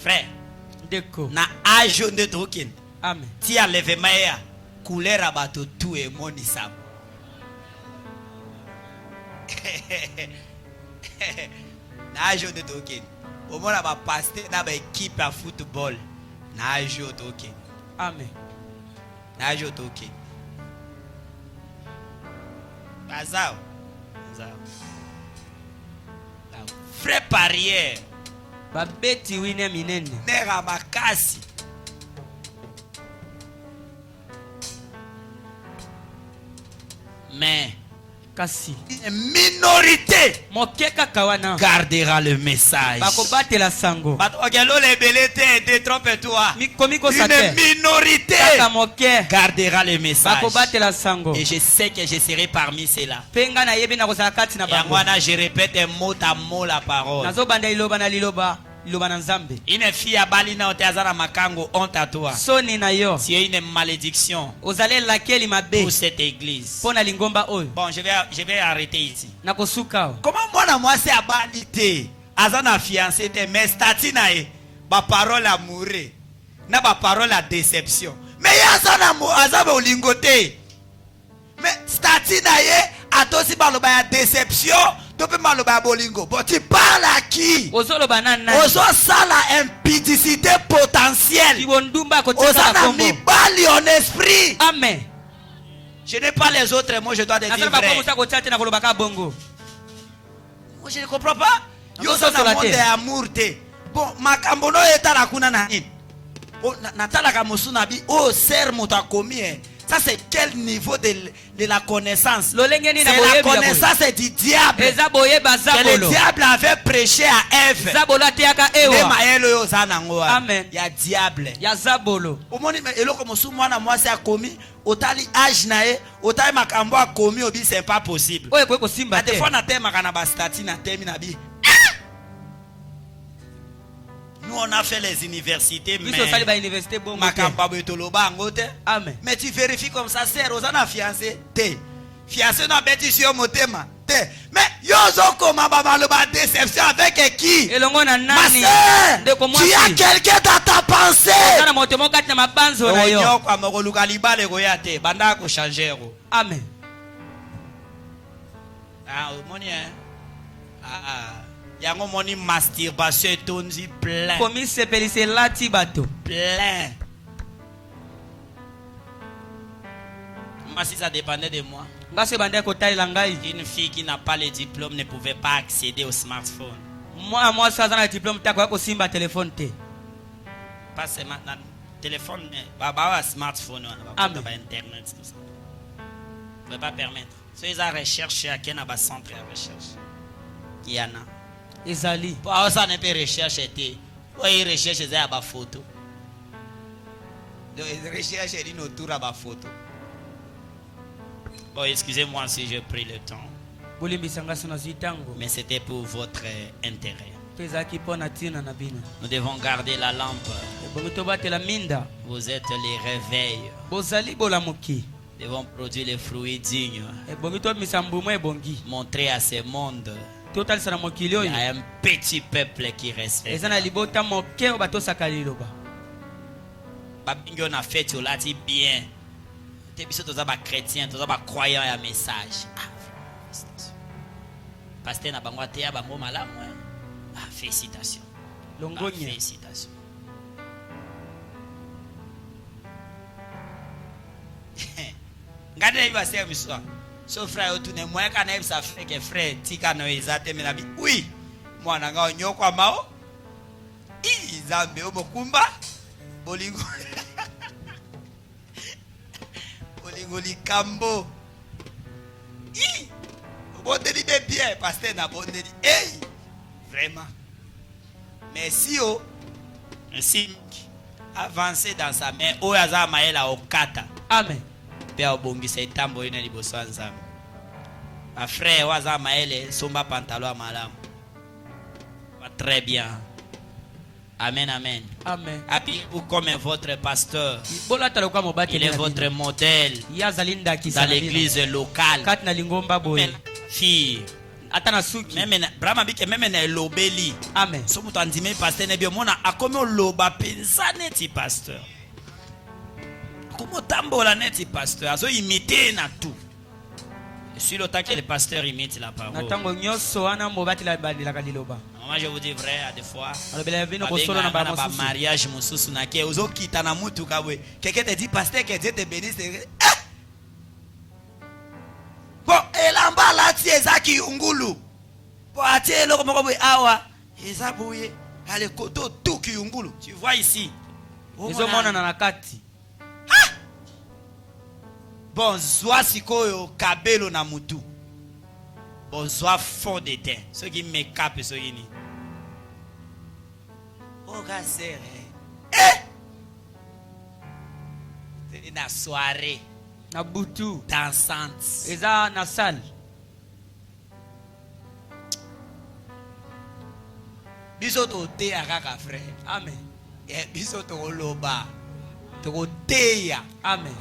Frère, Ndeko. na âge de token. Amen. Ti enlèvement ya couleur à bateau tout et moni sam. Na âge de token. Au moins ba pasteur na ba équipe à football. Na âge de token. Amen. Na âge de token. Bazao. Vrai parière. babeti wine minene nera makasi. Mais kasi une minorité moke kaka wana gardera le message. bakobatela sango Détrompe-toi. mikomikosa Une te minorité kaka moke gardera le message. bakobatela sango Et je sais que je serai parmi ceux-là. mpe nga nayebi na kozala kati na Et bango moi, je répète mot à mot la parole. nazobanda liloba na liloba liloba na nzambe Une fille à Balina Oteazana Makango, honte à toi. soni na yo Tu es une malédiction ozalelakeli mabe pour cette église. mpo na lingomba oyo Bon, je vais arrêter ici. nakosuka o Comment moi c'est à Balité? Azana fiancé, mais statina e, ba parole amoureux, na ba parole à déception. Mais azana olingote. Mais statina e, atosi baloba ya déception. Dope maloba bolingo. Bon, tu parles à qui? ozoloba na nani Ozo sala impudicité potentielle. libondumba Osana kotika kombo mibali en esprit. amen Je n'ai pas les autres mots, je dois te dire nazala vrai. bakomosa kotia te na kolobaka bongo Moi je ne comprends pas. Yo Non, ça ça, na ça, monde la amour te. Bon, makambo no etala kuna na nini? Oh, natala ka musuna bi oh ser mutakomi. Ça c'est quel niveau de la connaissance? lolenge nini na C'est la boyebi ya boye connaissance du diable. eza boyeba Que le zabolo diable avait prêché à Ève. zabolo ateyaka Ne ewa maelo yo zana ngoa. Amen. Ya diable. ya zabolo Omoni eloko mosu mwana mwasi akomi otali âge na ye otali makambo akomi obi c'est pas possible. oyo ekoki kosimba Des te fois na temaka na bastati na temi na bi. Nous on a fait les universités biso osali mais bauniversité bongo te makambo betoloba ngo te. amen Mais tu vérifies comme ça sœur ozana fiancé te. Fiancé na beti sur motema te. Mais yozo koma ba maloba déception avec qui? elongo na Ma nani sœur, ndeko tu as mwasi quelqu'un dans ta pensée. oza na motema kati na mabanzo na yo Onyokwa mokoluka libale koya te banda ko changer ko. amen Ah, omoni hein. Yango moni masturbation etondi plein. komisepelisa elati bato Plein. Moi si ça dépendait de moi. nga so ebandaki kotalela ngai Une fille qui n'a pas le diplôme ne pouvait pas accéder au smartphone. mwana mwasi aza na diplome te akoya kosimba telefone te Pas seulement na téléphone mais ba smartphone Amen. ba internet tout ça. Ne peut pas permettre. So ils a recherché à quel ba centre de recherche. Il y en a. ezali Pour ça ne peut recherche était. Oui, recherche ça ba photo. Donc recherche est une autour à ba photo. Bon, excusez-moi si j'ai pris le temps, bolimbisa nga so nazwi ntango mais c'était pour votre intérêt. mpe ezalaki mpo na ntina na bino Nous devons garder la lampe. ebongi tobatela minda Vous êtes les réveils. bozali bolamuki Nous devons produire les fruits dignes. ebongi tobimisa mbumu ebongi Montrer à ce monde totalisa na mokili qu'il oyo y a un petit peuple qui respecte. eza na libota moke oyo batosaka liloba Babingi on a fait au lati bien. Te biso toza ba chrétien, toza ba croyant ya message. Ah, félicitations. Pasteur na bango te ya bango malamu. Ah, félicitations. Ah, longonya félicitations. Ngade iba se miswa. So frère otune moya kana ibsa frère que frère tika no ezate menabi. Oui. Mwana nga onyokwa mao. I zambe omokumba. Bolingo. Bolingo likambo. I. Bondeli de bien pasteur na bondeli. Hey. Vraiment. Merci oh. Merci. Avancer dans sa main. Oyaza maela okata. amen Pia obongisa etambo ina liboso nzambe. Ma frère waza maele somba pantalon malamu. Va très bien. Amen amen. amen Appuyez-vous comme votre pasteur. bolatala kwa Il mobateli est na votre bino modèle ye azali ndakisa dans na bino. l'église locale. kati na lingomba boye Même fille. ata na suki Même na Brahma bike même na lobeli. amen So mutu andime pasteur ne bio mona akomi oloba penza neti pasteur. Comment tambola neti pasteur azo imiter na tout. Et sur le temps que le pasteur imite la na parole. ntango nyonso wana mobateli abandelaka liloba Moi je vous dis vrai à des fois. alobela bino kosolo na Ba bamosusu mariage mususu na ke ozo kita na mutu kabwe. Quelqu'un te dit pasteur que Dieu te bénisse. Bon, elamba lati ezaki ungulu. Po atie eloko moko boye awa eza boye. Ale koto tout kiyungulu. Tu vois ici. ezomona na nakati. Bon, zwa sikoyo kabelo na mutu. Bon, zwa fond de teint. Ceux qui me capent, ceux qui ni. Oh, gasser. C'est une soirée Na butu. dansante. Eza na salle. Biso to te akaka frère. Amen. Biso to loba. To te ya. Amen.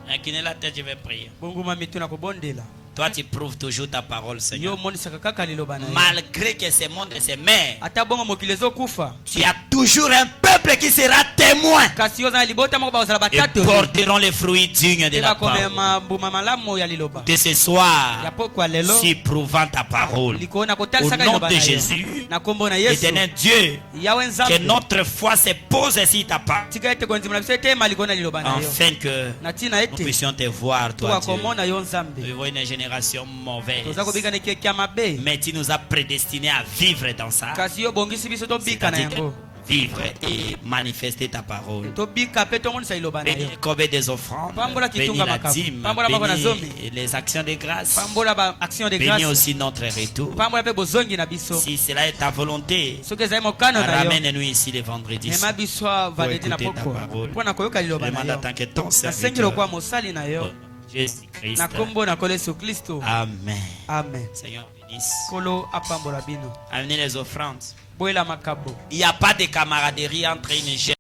Inclinez la tête, je vais prier. Bonguma mitu na kobondela. Toi, tu prouves toujours ta parole, Seigneur. Yo monisaka kaka liloba na yo. Malgré que ce monde se meurt, Ata bongo mokili ezokufa. tu as toujours un peuple qui sera témoin Kasi yo na libota moko bazala et batatu. porteront les fruits dignes de la Eba parole. komema mbuma malamu ya liloba. De ce soir, Ya pokwa lelo. si prouvant ta parole, Likona au kotalisaka nom liloba de na yo. Jésus, Na kombo na Yesu. éternel Dieu, Yawe que nzambe. notre foi se pose sur ta parole, Tika ete konzima na biso ete malikona liloba na yo. afin que Na tina nous ete. puissions te voir, toi Tuwa Dieu. komona yo Nous nzambe. vivons une génération mauvaise, Toza kobika ne keki ya mabe. mais tu nous as prédestinés à vivre dans ça, Kasi yo bongisi biso tobika na c'est-à-dire yango. vivre et manifester ta parole. Tobika pe tomonisa liloba na yo. Bénis les corbeilles des offrandes, Pambola bénis kitunga la makabu. dîme, Pambola mako na zomi. bénis les actions de grâce, Pambola ba action de bénis grâce. aussi notre retour. Pambola pe bozongi na biso. Si cela est ta volonté, Soki ezali mokano na yo. ramène-nous ici les vendredis. Mema biso valedi na écouter ta poko. parole. Mpona koyoka liloba na Demande yo. en tant que ton Nasengi serviteur, lokwa mosali na yo. Jésus-Christ. Na kombo na kolo Yesu Kristo. Amen. Amen. Seigneur, bénisse. Kolo apambola bino. Amenez les offrandes. Boyela makabo. Il n'y a pas de camaraderie entre une jeune